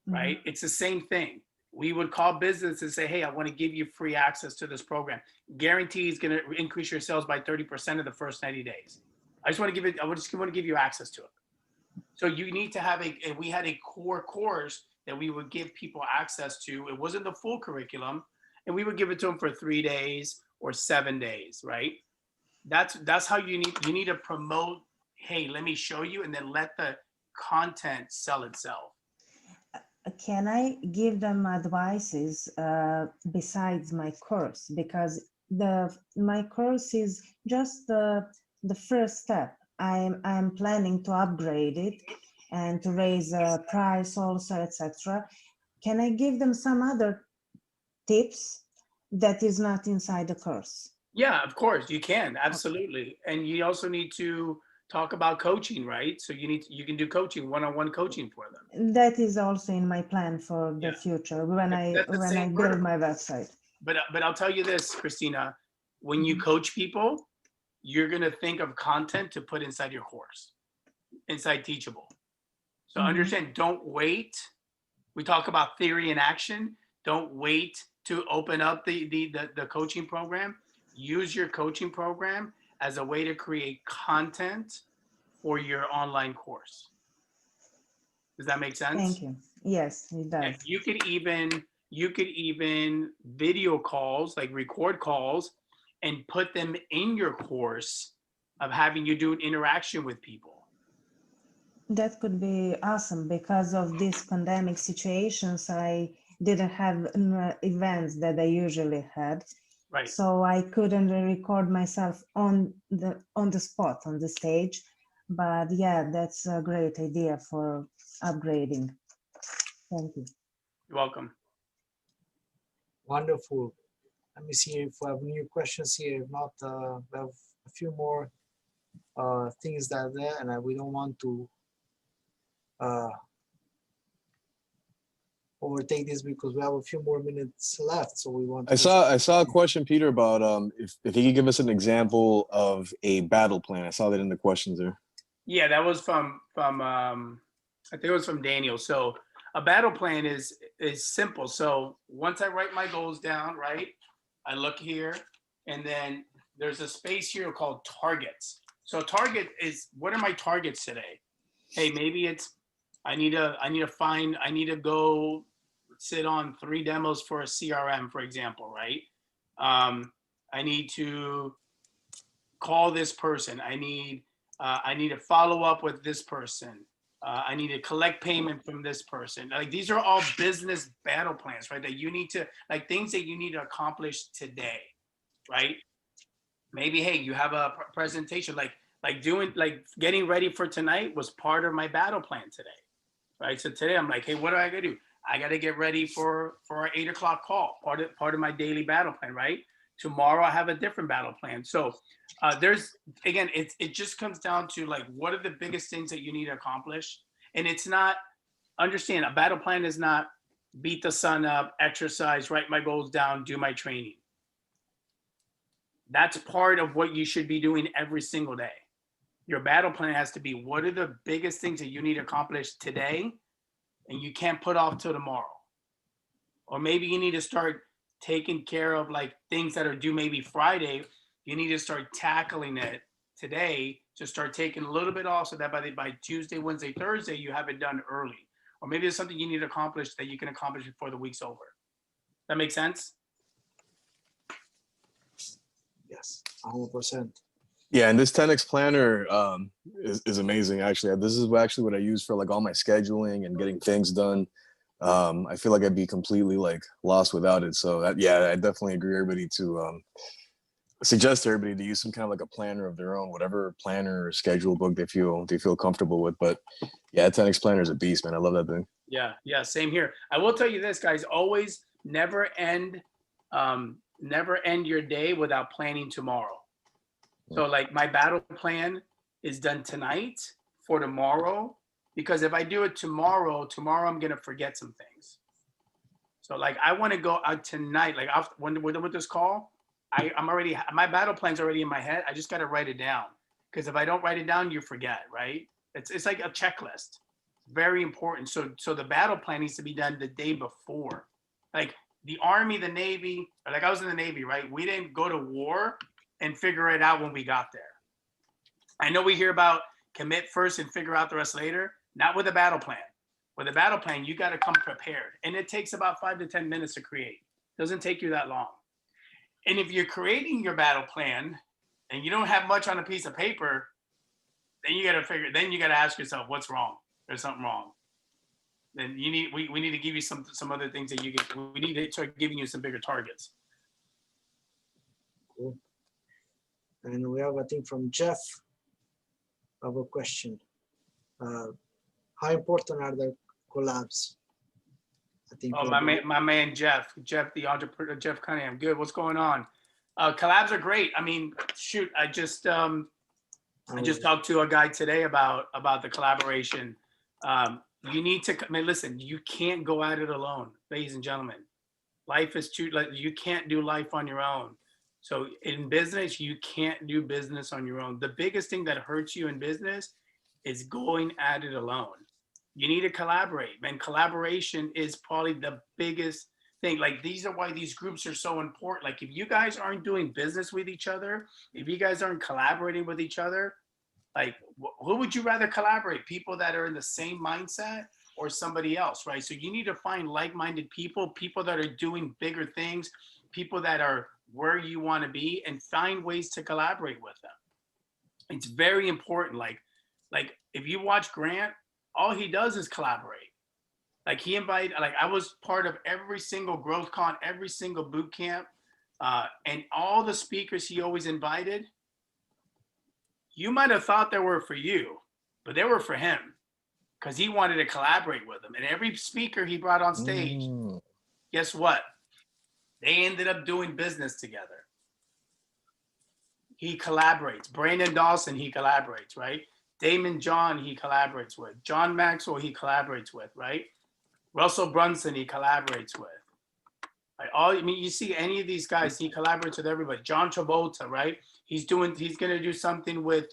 [SPEAKER 2] right? It's the same thing. We would call business and say, hey, I want to give you free access to this program. Guarantee is going to increase your sales by 30% of the first 90 days. I just want to give you access to it. So you need to have we had a core course that we would give people access to. It wasn't the full curriculum, and we would give it to them for 3 days or 7 days, right? That's how you need to promote, hey, let me show you, and then let the content sell itself.
[SPEAKER 7] Can I give them advices besides my course? Because my course is just the first step. I'm planning to upgrade it and to raise a price also, etc. Can I give them some other tips that is not inside the course?
[SPEAKER 2] Yeah, of course you can, absolutely. And you also need to talk about coaching, right? So you can do coaching, one-on-one coaching for them.
[SPEAKER 7] That is also in my plan for the future when I build my website.
[SPEAKER 2] But I'll tell you this, Christina, when you coach people, you're going to think of content to put inside your course, inside Teachable. So understand, don't wait. We talk about theory and action. Don't wait to open up the coaching program. Use your coaching program as a way to create content for your online course. Does that make sense?
[SPEAKER 7] Thank you. Yes, it does.
[SPEAKER 2] And you could even video calls, like record calls and put them in your course of having you do an interaction with people.
[SPEAKER 7] That could be awesome. Because of these pandemic situations, I didn't have events that I usually had.
[SPEAKER 2] Right.
[SPEAKER 7] So I couldn't record myself on the spot, on the stage. But yeah, that's a great idea for upgrading. Thank you.
[SPEAKER 2] You're welcome.
[SPEAKER 3] Wonderful. Let me see if we have new questions here. If not, we have a few more things that are there, and we don't want to overtake this because we have a few more minutes left. So we want to
[SPEAKER 1] I saw a question, Peter, about if he could give us an example of a battle plan. I saw that in the questions there.
[SPEAKER 2] Yeah, that was from I think it was from Daniel. So a battle plan is simple. So once I write my goals down, right, I look here, and then there's a space here called targets. So target is, what are my targets today? Hey, maybe it's I need to go sit on 3 demos for a CRM, for example, right? I need to call this person. I need to follow up with this person. I need to collect payment from this person. Like, these are all business battle plans, right? That you need to, like, things that you need to accomplish today, right? Maybe, hey, you have a presentation, like getting ready for tonight was part of my battle plan today, right? So today I'm like, hey, what do I gotta do? I gotta get ready for our 8 o'clock call, part of my daily battle plan, right? Tomorrow I have a different battle plan. So there's, again, it just comes down to, like, what are the biggest things that you need to accomplish? And it's not, understand, a battle plan is not beat the sun up, exercise, write my goals down, do my training. That's part of what you should be doing every single day. Your battle plan has to be, what are the biggest things that you need to accomplish today and you can't put off till tomorrow? Or maybe you need to start taking care of, like, things that are due maybe Friday. You need to start tackling it today to start taking a little bit off, so that by Tuesday, Wednesday, Thursday, you have it done early. Or maybe there's something you need to accomplish that you can accomplish before the week's over. That makes sense?
[SPEAKER 3] Yes, 100%.
[SPEAKER 1] Yeah, and this 10x planner is amazing. Actually, this is actually what I use for, like, all my scheduling and getting things done. I feel like I'd be completely, like, lost without it. So that, yeah, I definitely agree. Everybody to suggest to everybody to use some kind of, like, a planner of their own, whatever planner or schedule book they feel comfortable with. But yeah, 10x planner is a beast, man. I love that thing.
[SPEAKER 2] Yeah, same here. I will tell you this, guys, always never end your day without planning tomorrow. So, like, my battle plan is done tonight for tomorrow, because if I do it tomorrow I'm going to forget some things. So, like, I want to go out tonight. Like, when we're done with this call, I'm already, my battle plan's already in my head. I just got to write it down, because if I don't write it down, you forget, right? It's like a checklist. Very important. So the battle plan needs to be done the day before. Like, the Army, the Navy, like, I was in the Navy, right? We didn't go to war and figure it out when we got there. I know we hear about commit first and figure out the rest later. Not with a battle plan. With a battle plan, you got to come prepared. And it takes about 5 to 10 minutes to create. Doesn't take you that long. And if you're creating your battle plan and you don't have much on a piece of paper, then you got to ask yourself, what's wrong? There's something wrong. Then we need to give you some other things that we need to start giving you some bigger targets.
[SPEAKER 3] Cool. And we have, I think, from Jeff, I have a question. How important are the collabs? I think.
[SPEAKER 2] Oh, my man Jeff, the entrepreneur, Jeff Cunningham. Good. What's going on? Collabs are great. I mean, shoot, I just talked to a guy today about the collaboration. You need to, I mean, listen, you can't go at it alone, ladies and gentlemen. Life is too, like, you can't do life on your own. So in business, you can't do business on your own. The biggest thing that hurts you in business is going at it alone. You need to collaborate, man. Collaboration is probably the biggest thing. Like, these are why these groups are so important. Like, if you guys aren't doing business with each other, if you guys aren't collaborating with each other, like, who would you rather collaborate? People that are in the same mindset or somebody else, right? So you need to find like-minded people that are doing bigger things, people that are where you want to be and find ways to collaborate with them. It's very important. Like if you watch Grant, all he does is collaborate. Like he invited, like I was part of every single growth con, every single boot camp, and all the speakers he always invited, you might have thought they were for you, but they were for him because he wanted to collaborate with them. And every speaker he brought on stage, guess what? They ended up doing business together. He collaborates. Brandon Dawson, he collaborates, right? Damon John, he collaborates with. John Maxwell, he collaborates with, right? Russell Brunson, he collaborates with. Right? I mean, you see any of these guys, he collaborates with everybody. John Travolta, right? He's going to do something with,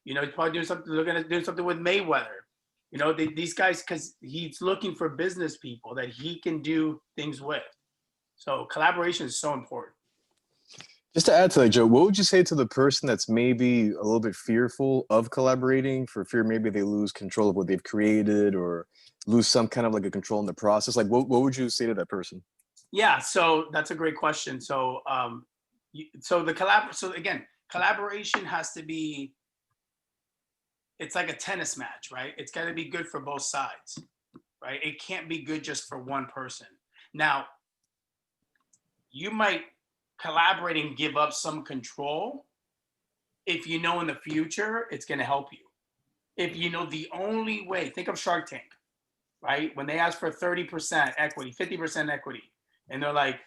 [SPEAKER 2] he's probably doing something, they're going to do something with Mayweather. These guys, because he's looking for business people that he can do things with. So collaboration is so important.
[SPEAKER 1] Just to add to that, Joe, what would you say to the person that's maybe a little bit fearful of collaborating, for fear maybe they lose control of what they've created or lose some kind of like a control in the process? Like, what would you say to that person?
[SPEAKER 2] Yeah, so that's a great question. So, so again, collaboration has to be, it's like a tennis match, right? It's got to be good for both sides, right? It can't be good just for one person. Now, you might collaborate and give up some control if you know in the future it's going to help you. If you know the only way, think of Shark Tank, right? When they ask for 30% equity, 50% equity, and they're like,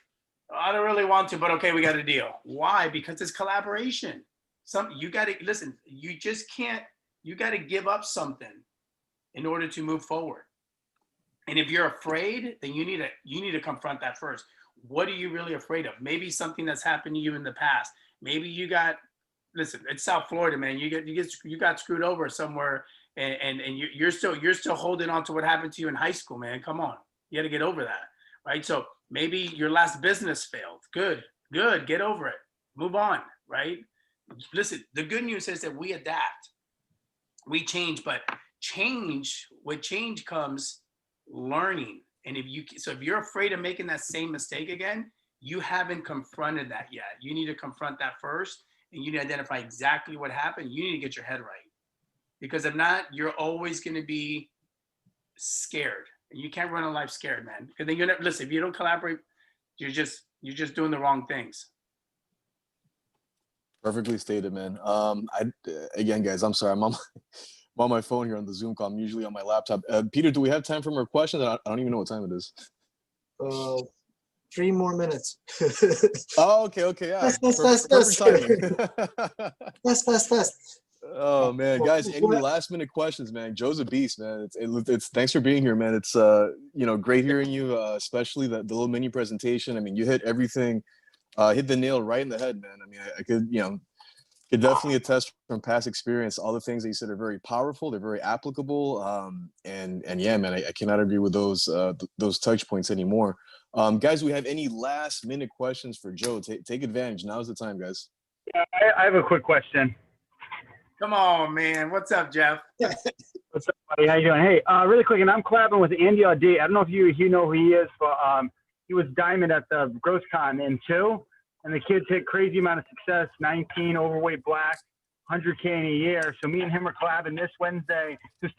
[SPEAKER 2] I don't really want to, but okay, we got a deal. Why? Because it's collaboration. You got to listen. You just can't. You got to give up something in order to move forward. And if you're afraid, then you need to confront that first. What are you really afraid of? Maybe something that's happened to you in the past. Maybe you got. Listen, it's South Florida, man. You got screwed over somewhere, and you're still holding on to what happened to you in high school, man. Come on, you got to get over that, right? So maybe your last business failed. Good, get over it. Move on, right? Listen, the good news is that we adapt, we change, but with change comes learning. And if you're afraid of making that same mistake again, you haven't confronted that yet. You need to confront that first, and you need to identify exactly what happened. You need to get your head right, because if not, you're always going to be scared. And you can't run a life scared, man. Because then listen, if you don't collaborate, you're just doing the wrong things.
[SPEAKER 1] Perfectly stated, man. Again, guys, I'm sorry. I'm on my phone here on the Zoom call. I'm usually on my laptop. Peter, do we have time for more questions? I don't even know what time it is.
[SPEAKER 3] 3 more minutes.
[SPEAKER 1] Oh, okay, yeah.
[SPEAKER 3] Fast. Fast.
[SPEAKER 1] Oh man, guys, any last minute questions, man? Joe's a beast, man. It's thanks for being here, man. It's great hearing you, especially the little mini presentation. I mean, you hit everything, hit the nail right in the head, man. I mean, I could definitely attest from past experience. All the things that you said are very powerful. They're very applicable. And yeah, man, I cannot agree with those touch points anymore. Guys, do we have any last minute questions for Joe? Take advantage. Now's the time, guys.
[SPEAKER 8] Yeah, I have a quick question.
[SPEAKER 2] Come on, man. What's up, Jeff?
[SPEAKER 8] What's up, buddy? How you doing? Hey, really quick, and I'm collabing with Andy Audie. I don't know if you know who he is, but he was diamond at the GrowthCon in 2, and the kids hit crazy amount of success, 19, overweight black, 100K in a year. So me and him are collabing this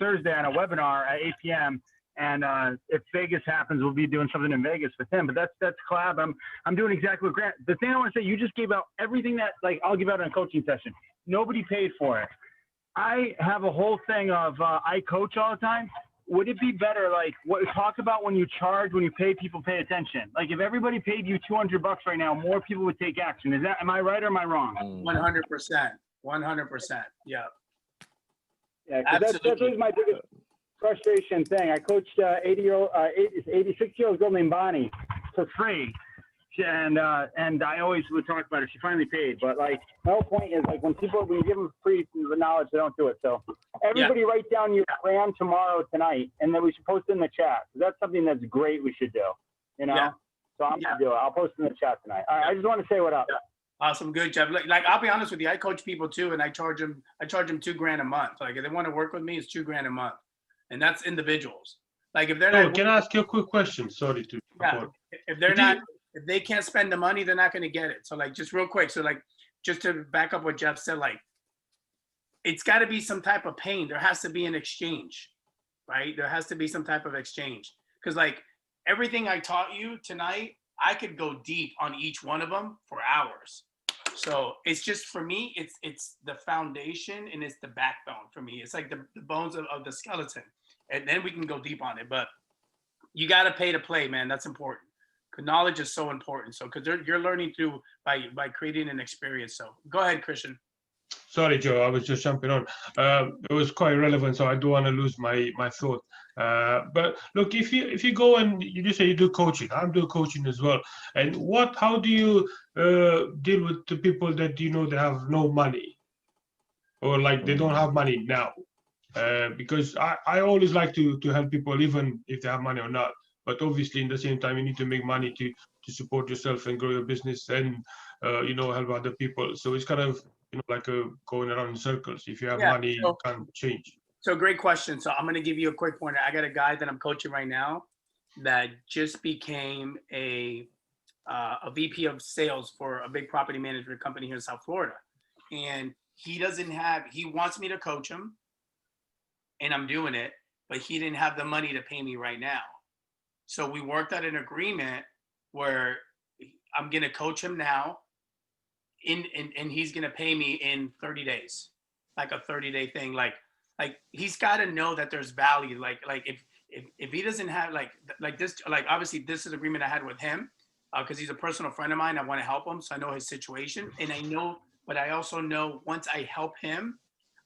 [SPEAKER 8] Thursday on a webinar at 8 p.m. And if Vegas happens, we'll be doing something in Vegas with him. But that's collab. I'm doing exactly what Grant. The thing I want to say, you just gave out everything that I'll give out in a coaching session. Nobody paid for it. I have a whole thing of I coach all the time. Would it be better talk about when you charge, when you pay people pay attention? Like if everybody paid you $200 right now, more people would take action. Am I right or am I wrong?
[SPEAKER 2] 100%. 100%. Yeah.
[SPEAKER 8] Yeah, that's always my biggest frustration thing. I coached 86-year-old girl named Bonnie for free, and I always would talk about her. She finally paid, but my whole point is when you give them free the knowledge, they don't do it. So everybody write down your plan tonight, and then we should post it in the chat. That's something that's great. We should do. So I'm gonna do it. I'll post it in the chat tonight. All right. I just want to say what up.
[SPEAKER 2] Yeah. Awesome, good, Jeff. I'll be honest with you. I coach people too, and I charge them $2,000 a month. If they want to work with me, it's $2,000 a month. And that's individuals. If they're not.
[SPEAKER 4] Can I ask you a quick question? Sorry to.
[SPEAKER 2] Yeah. If they're not. if they can't spend the money, they're not going to get it. So like, just real quick. So like, just to back up what Jeff said, like, it's got to be some type of pain. There has to be an exchange, right? There has to be some type of exchange. Because like everything I taught you tonight, I could go deep on each one of them for hours. So it's just, for me, it's the foundation and it's the backbone for me. It's like the bones of the skeleton. And then we can go deep on it. But you got to pay to play, man. That's important. Because knowledge is so important. So because you're learning through by creating an experience. So go ahead, Christian.
[SPEAKER 4] Sorry, Joe, I was just jumping on. It was quite relevant, so I don't want to lose my thought. But look, if you go and you just say you do coaching, I'm doing coaching as well. And how do you deal with the people that you know they have no money, or like they don't have money now? Because I always like to help people, even if they have money or not. But obviously, in the same time, you need to make money to support yourself and grow your business and help other people. So it's kind of like going around in circles. If you have money, you can't change.
[SPEAKER 2] So great question. So I'm going to give you a quick pointer. I got a guy that I'm coaching right now that just became a VP of sales for a big property management company here in South Florida. And he wants me to coach him, and I'm doing it, but he didn't have the money to pay me right now. So we worked out an agreement where I'm going to coach him now, and he's going to pay me in 30 days, like a 30-day thing. Like he's got to know that there's value. Like if he doesn't have like this, like obviously this is an agreement I had with him because he's a personal friend of mine. I want to help him. So I know his situation, and but I also know once I help him,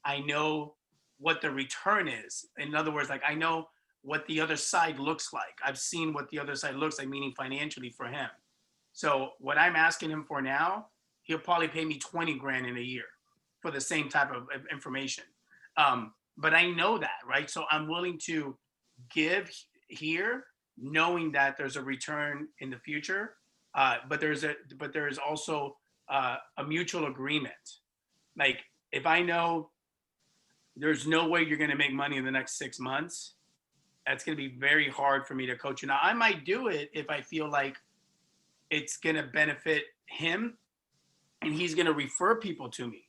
[SPEAKER 2] I know what the return is. In other words, like I know what the other side looks like. I've seen what the other side looks like, meaning financially for him. So what I'm asking him for now, he'll probably pay me 20 grand in a year for the same type of information. But I know that, right? So I'm willing to give here, knowing that there's a return in the future. But there's also a mutual agreement. Like if I know there's no way you're going to make money in the next 6 months, that's going to be very hard for me to coach you. Now I might do it if I feel like it's going to benefit him and he's going to refer people to me.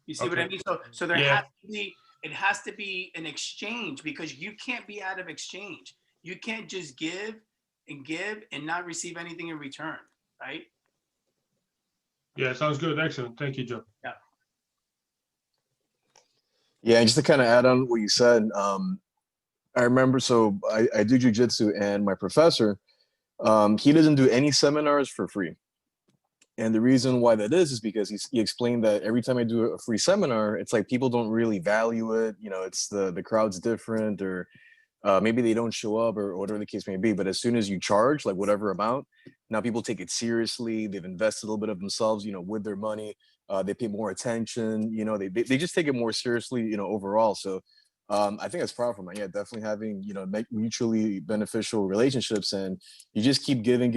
[SPEAKER 2] You see what I mean? So there has to be an exchange, because you can't be out of exchange. You can't just give and not receive anything in return, right?
[SPEAKER 4] Yeah, sounds good. Excellent. Thank you, Joe.
[SPEAKER 2] Yeah.
[SPEAKER 1] Yeah, and just to kind of add on what you said, I remember, so I do jujitsu, and my professor, he doesn't do any seminars for free. And the reason why that is because he explained that every time I do a free seminar, it's like people don't really value it. It's the crowd's different, or maybe they don't show up, or whatever the case may be. But as soon as you charge like whatever amount, now people take it seriously. They've invested a little bit of themselves, with their money. They pay more attention. They just take it more seriously, overall. So I think that's powerful, man. Yeah, definitely having mutually beneficial relationships, and you just keep giving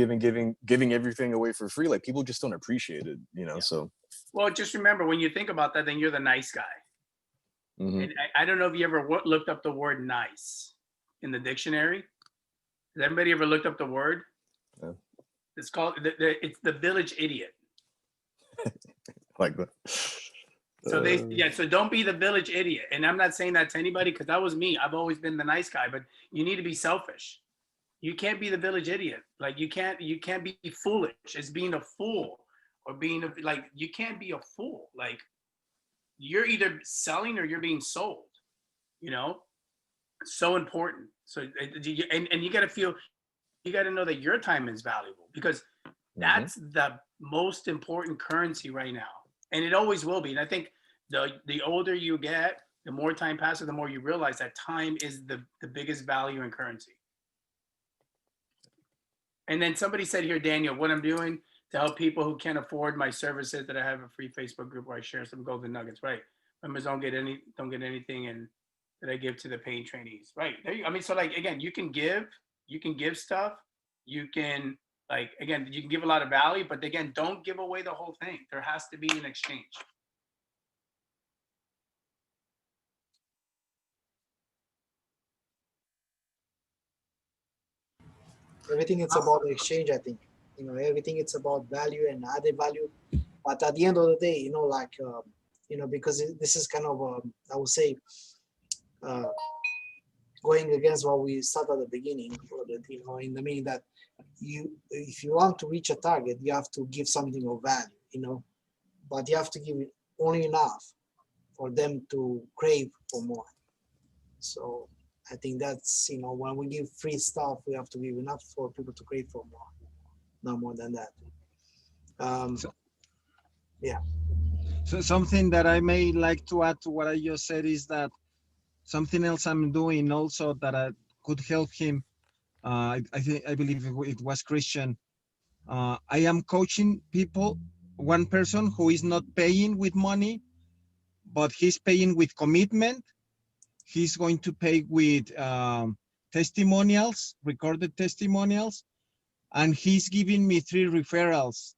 [SPEAKER 1] everything away for free. Like people just don't appreciate it,
[SPEAKER 2] Yeah.
[SPEAKER 1] So.
[SPEAKER 2] Well, just remember, when you think about that, then you're the nice guy. Mm-hmm. And I don't know if you ever looked up the word nice in the dictionary. Has anybody ever looked up the word?
[SPEAKER 1] Yeah.
[SPEAKER 2] It's called it's the village idiot.
[SPEAKER 1] Like that.
[SPEAKER 2] So so don't be the village idiot. And I'm not saying that to anybody, because that was me. I've always been the nice guy, but you need to be selfish. You can't be the village idiot. Like you can't be foolish. It's being a fool, or you can't be a fool. Like you're either selling or you're being sold, so important. So, and you got to know that your time is valuable, because that's the most important currency right now. And it always will be. And I think the older you get, the more time passes, the more you realize that time is the biggest value in currency. And then somebody said here, Daniel, what I'm doing to help people who can't afford my services, that I have a free Facebook group where I share some golden nuggets, right? Members don't get anything, and that I give to the paying trainees, right? There you, I mean, so like, again, you can give stuff. You can you can give a lot of value, but again, don't give away the whole thing. There has to be an exchange.
[SPEAKER 3] Everything is about the exchange, I think. You know, everything it's about value and added value. But at the end of the day, you know, like, you know, because this is kind of, I would say, going against what we started at the beginning, you know, in the meaning that if you want to reach a target, you have to give something of value, you know, but you have to give it only enough for them to crave for more. So I think that's, you know, when we give free stuff, we have to give enough for people to crave for more, not more than that. Yeah.
[SPEAKER 9] So something that I may like to add to what I just said is that something else I'm doing also that I could help him. I believe it was Christian. I am coaching people, one person who is not paying with money, but he's paying with commitment. He's going to pay with testimonials, recorded testimonials, and he's giving me 3 referrals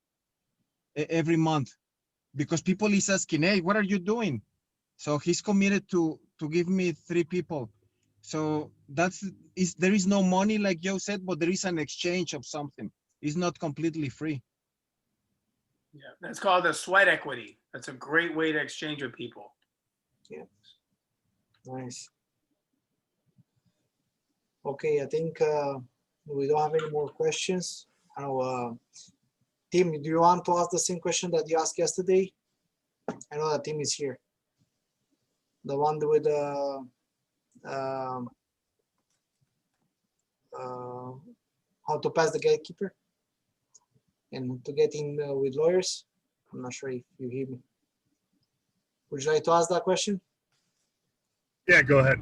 [SPEAKER 9] every month because people is asking, hey, what are you doing? So he's committed to give me 3 people. So there is no money, like Joe said, but there is an exchange of something. It's not completely free.
[SPEAKER 2] Yeah, that's called the sweat equity. That's a great way to exchange with people.
[SPEAKER 3] Yeah. Nice. Okay, I think we don't have any more questions. I know, Tim, do you want to ask the same question that you asked yesterday? I know that Tim is here. The one with how to pass the gatekeeper and to get in with lawyers. I'm not sure if you hear me. Would you like to ask that question?
[SPEAKER 10] Yeah, go ahead.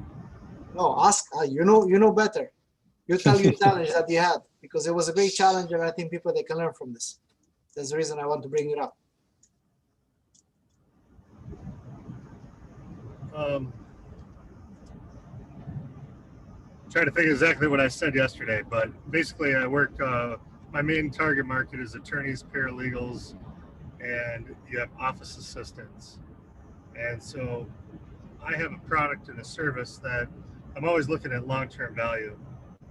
[SPEAKER 3] No, ask. You know better. You tell your challenge that you had, because it was a great challenge, and I think people they can learn from this. That's the reason I want to bring it up.
[SPEAKER 10] Trying to think exactly what I said yesterday, but basically I work, my main target market is attorneys, paralegals, and you have office assistants. And so I have a product and a service that I'm always looking at long-term value.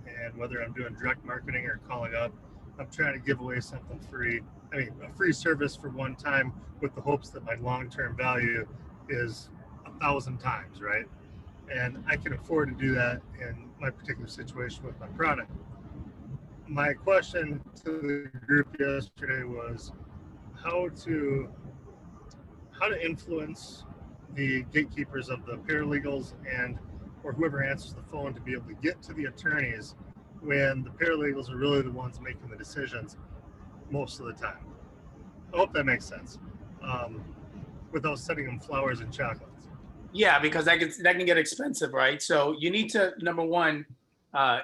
[SPEAKER 10] And whether I'm doing direct marketing or calling up, I'm trying to give away something free. I mean, a free service for one time with the hopes that my long-term value is 1,000 times, right? And I can afford to do that in my particular situation with my product. My question to the group yesterday was how to influence the gatekeepers of the paralegals and or whoever answers the phone to be able to get to the attorneys when the paralegals are really the ones making the decisions most of the time. I hope that makes sense. Without sending them flowers and chocolates.
[SPEAKER 2] Yeah, because that can get expensive, right? So you need to, number one,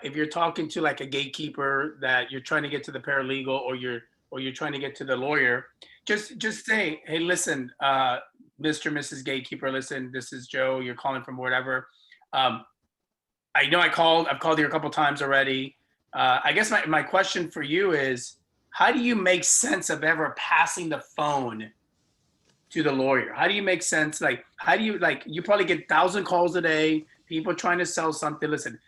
[SPEAKER 2] if you're talking to like a gatekeeper that you're trying to get to the paralegal or you're trying to get to the lawyer, just say, hey, listen, Mr. Mrs. Gatekeeper, listen, this is Joe, you're calling from whatever. I know I've called you a couple times already. I guess my question for you is, how do you make sense of ever passing the phone to the lawyer? How do you make sense? Like, how do you, like, you probably get 1,000 calls a day, people trying to sell something. Listen,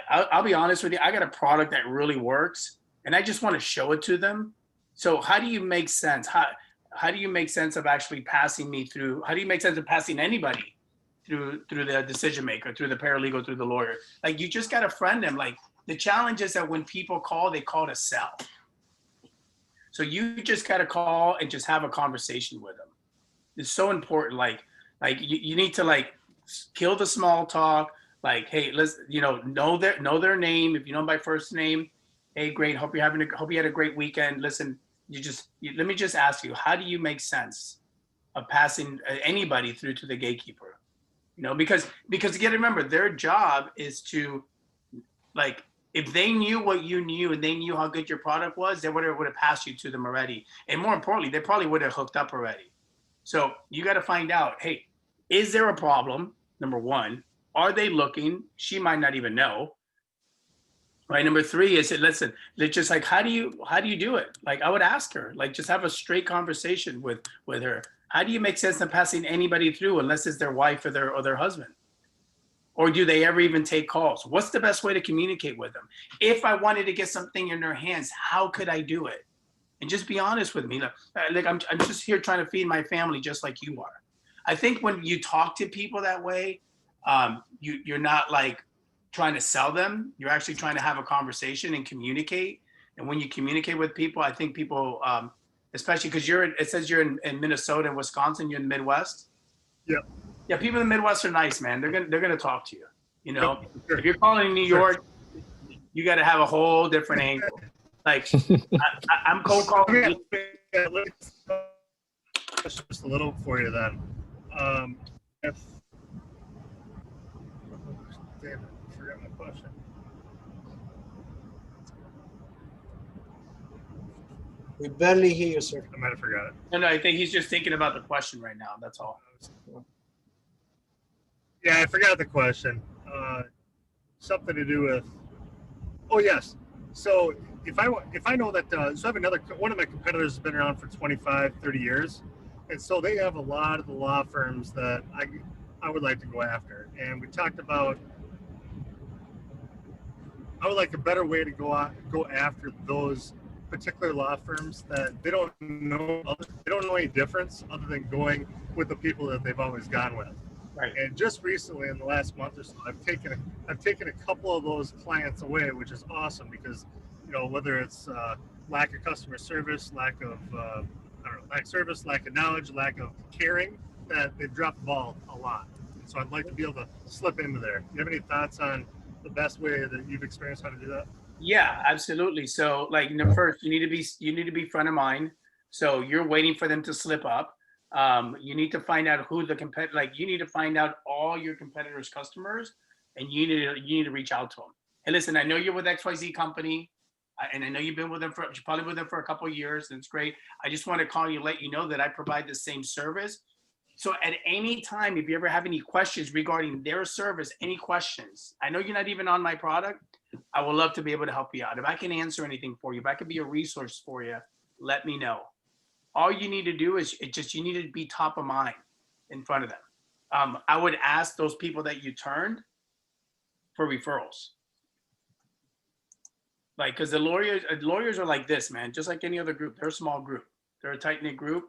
[SPEAKER 2] I'll be honest with you. I got a product that really works and I just want to show it to them. So how do you make sense? How do you make sense of actually passing me through? How do you make sense of passing anybody through the decision maker, through the paralegal, through the lawyer? Like, you just got to friend them. Like, the challenge is that when people call, they call to sell. So you just got to call and just have a conversation with them. It's so important. Like you need to like kill the small talk. Like, hey, let's, know their name. If you know by first name, hey, great. Hope you had a great weekend. Listen, let me just ask you, how do you make sense of passing anybody through to the gatekeeper? Because you got to remember, their job is to, like, if they knew what you knew and they knew how good your product was, they would have passed you to them already. And more importantly, they probably would have hooked up already. So you got to find out, hey, is there a problem? Number one, are they looking? She might not even know. Right. Number three is, listen, it's just like, how do you do it? Like, I would ask her, like, just have a straight conversation with her. How do you make sense of passing anybody through unless it's their wife or their husband? Or do they ever even take calls? What's the best way to communicate with them? If I wanted to get something in their hands, how could I do it? and just be honest with me. Like I'm just here trying to feed my family just like you are. I think when you talk to people that way, you're not like trying to sell them. You're actually trying to have a conversation and communicate. And when you communicate with people, I think people, especially because it says you're in Minnesota and Wisconsin, you're in the Midwest.
[SPEAKER 10] Yep.
[SPEAKER 2] Yeah, people in the Midwest are nice, man. They're gonna talk to you. You know,
[SPEAKER 10] Yep, sure.
[SPEAKER 2] if you're calling in New York, you got to have a whole different angle. Like I'm cold calling.
[SPEAKER 10] Just a little for you then. If damn it, I forgot my question.
[SPEAKER 3] We barely hear you, sir.
[SPEAKER 10] I might have forgot it.
[SPEAKER 2] No, I think he's just thinking about the question right now. That's all.
[SPEAKER 10] Yeah, I forgot the question. Something to do with. Oh yes. So if I know that, so I have one of my competitors has been around for 25, 30 years, and so they have a lot of the law firms that I would like to go after. And we talked about I would like a better way to go after those particular law firms that they don't know any difference other than going with the people that they've always gone with.
[SPEAKER 2] Right.
[SPEAKER 10] And just recently, in the last month or so, I've taken a couple of those clients away, which is awesome because, you know, whether it's lack of customer service, lack of service, lack of knowledge, lack of caring, that they've dropped the ball a lot. And so I'd like to be able to slip into there. Do you have any thoughts on the best way that you've experienced how to do that?
[SPEAKER 2] Yeah, absolutely. So like first, you need to be front of mind. So you're waiting for them to slip up. You need to find out who the you need to find out all your competitors' customers, and you need to reach out to them. Hey, listen, I know you're with XYZ company, and I know you're probably with them for a couple of years, and it's great. I just want to call you, let you know that I provide the same service. So at any time, if you ever have any questions regarding their service, any questions, I know you're not even on my product, I would love to be able to help you out. If I can answer anything for you, if I could be a resource for you, let me know. All you need to do is you need to be top of mind in front of them. I would ask those people that you turned for referrals. Like, because the lawyers are like this, man, just like any other group. They're a small group. They're a tight-knit group.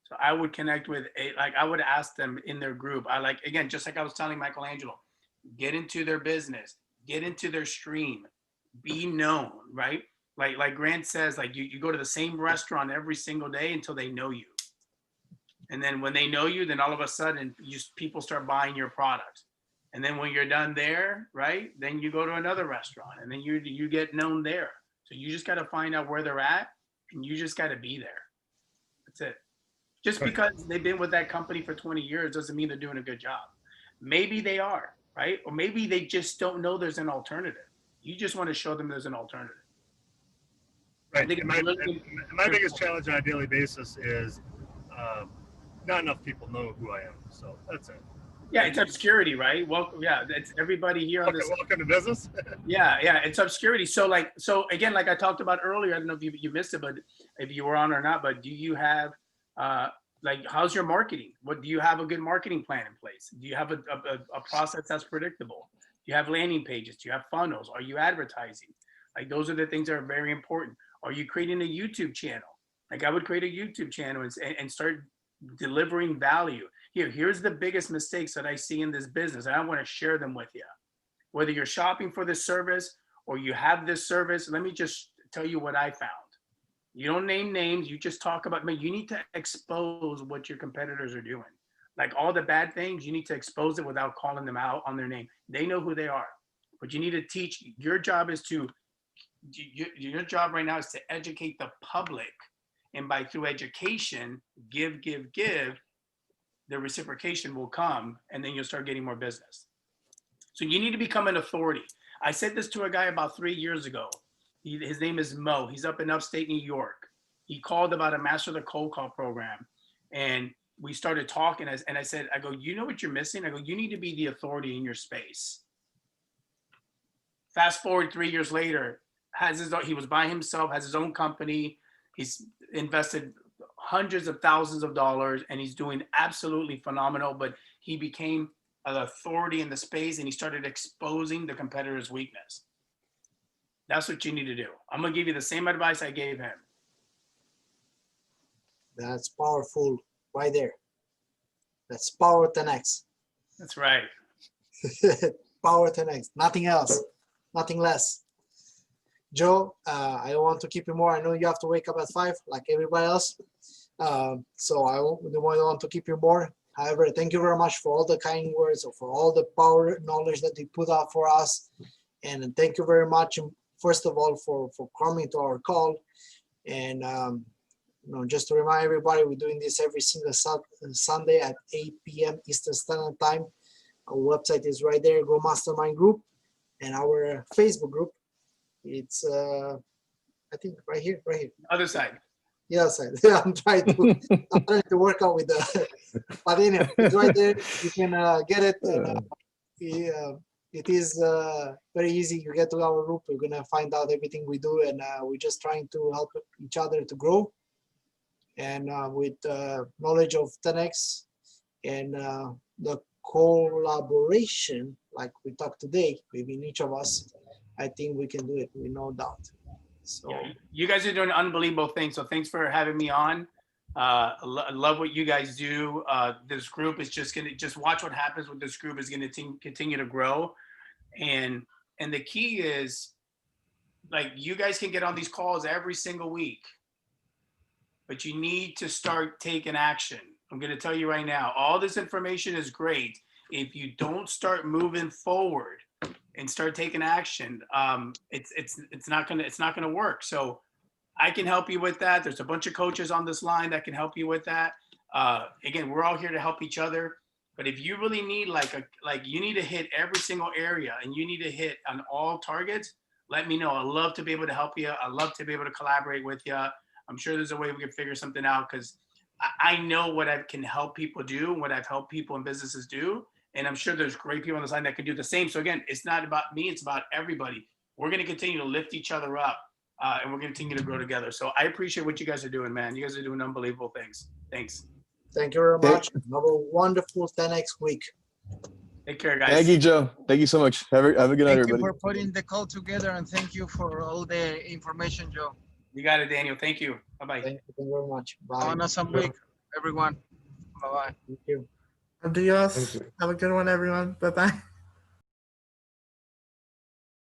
[SPEAKER 2] So I would connect with I would ask them in their group. Again, just like I was telling Michelangelo, get into their business, get into their stream, be known, right? Like Grant says, like you go to the same restaurant every single day until they know you. And then when they know you, then all of a sudden people start buying your products. And then when you're done there, right, then you go to another restaurant and then you get known there. So you just got to find out where they're at and you just got to be there. That's it. Just because they've been with that company for 20 years doesn't mean they're doing a good job. Maybe they are, right? Or maybe they just don't know there's an alternative. You just want to show them there's an alternative.
[SPEAKER 10] Right. My biggest challenge on a daily basis is not enough people know who I am. So that's it.
[SPEAKER 2] Yeah, it's obscurity, right? Welcome. Yeah, it's everybody here on this.
[SPEAKER 10] Welcome to business.
[SPEAKER 2] Yeah, it's obscurity. So again, like I talked about earlier, I don't know if you missed it, but if you were on or not, but do you have how's your marketing? Do you have a good marketing plan in place? Do you have a process that's predictable? Do you have landing pages? Do you have funnels? Are you advertising? Like those are the things that are very important. Are you creating a YouTube channel? Like I would create a YouTube channel and start delivering value. Here's the biggest mistakes that I see in this business, and I want to share them with you. Whether you're shopping for this service or you have this service, let me just tell you what I found. You don't name names, you just talk about, but you need to expose what your competitors are doing. Like all the bad things, you need to expose it without calling them out on their name. They know who they are, but you need to teach. Your job right now is to educate the public. And through education, give, the reciprocation will come, and then you'll start getting more business. So you need to become an authority. I said this to a guy about 3 years ago. His name is Mo. He's up in upstate New York. He called about a Master the Cold Call program. And we started talking, and I said, I go, you know what you're missing? I go, you need to be the authority in your space. Fast forward 3 years later, he was by himself, has his own company. He's invested hundreds of thousands of dollars, and he's doing absolutely phenomenal. But he became an authority in the space, and he started exposing the competitor's weakness. That's what you need to do. I'm going to give you the same advice I gave him.
[SPEAKER 3] That's powerful right there. That's power 10x.
[SPEAKER 2] That's right.
[SPEAKER 3] Power 10x, nothing else, nothing less. Joe, I don't want to keep you more. I know you have to wake up at 5 like everybody else. So I don't want to keep you more. However, thank you very much for all the kind words, or for all the power knowledge that you put out for us. And thank you very much, first of all, for coming to our call. And just to remind everybody, we're doing this every single Sunday at 8 p.m. Eastern Standard Time. Our website is right there, Go Mastermind Group, and our Facebook group. It's I think right here.
[SPEAKER 2] Other side.
[SPEAKER 3] Yeah, side. I'm trying to work out with the. But anyway, it's right there. You can get it. And, it is very easy. You get to our group, you're gonna find out everything we do, and we're just trying to help each other to grow. And with knowledge of 10x and the collaboration, like we talked today, between each of us, I think we can do it with no doubt. So
[SPEAKER 2] yeah, you guys are doing unbelievable things. So thanks for having me on. I love what you guys do. This group is just watch what happens with this group. Is gonna continue to grow, and the key is, like, you guys can get on these calls every single week, but you need to start taking action. I'm gonna tell you right now, all this information is great. If you don't start moving forward and start taking action, it's not gonna work. So I can help you with that. There's a bunch of coaches on this line that can help you with that. Again, we're all here to help each other. But if you really need you need to hit every single area and you need to hit on all targets, let me know. I'd love to be able to help you. I'd love to be able to collaborate with you. I'm sure there's a way we can figure something out, because I know what I can help people do, what I've helped people and businesses do. And I'm sure there's great people on this line that can do the same. So again, it's not about me, it's about everybody. We're going to continue to lift each other up, and we're going to continue to grow together. So I appreciate what you guys are doing, man. You guys are doing unbelievable things. Thanks.
[SPEAKER 3] thank you very much. Have a wonderful 10x week.
[SPEAKER 2] Take care, guys.
[SPEAKER 1] Thank you, Joe. Thank you so much. Have a good night,
[SPEAKER 9] Thank
[SPEAKER 1] everybody.
[SPEAKER 9] you for putting the call together, and thank you for all the information, Joe.
[SPEAKER 2] You got it, Daniel. Thank you. Bye-bye.
[SPEAKER 3] Thank you very much. Bye.
[SPEAKER 9] Have an awesome week, everyone. Bye-bye.
[SPEAKER 3] Thank you.
[SPEAKER 5] Adios.
[SPEAKER 6] Thank you.
[SPEAKER 5] Have a good one, everyone. Bye-bye.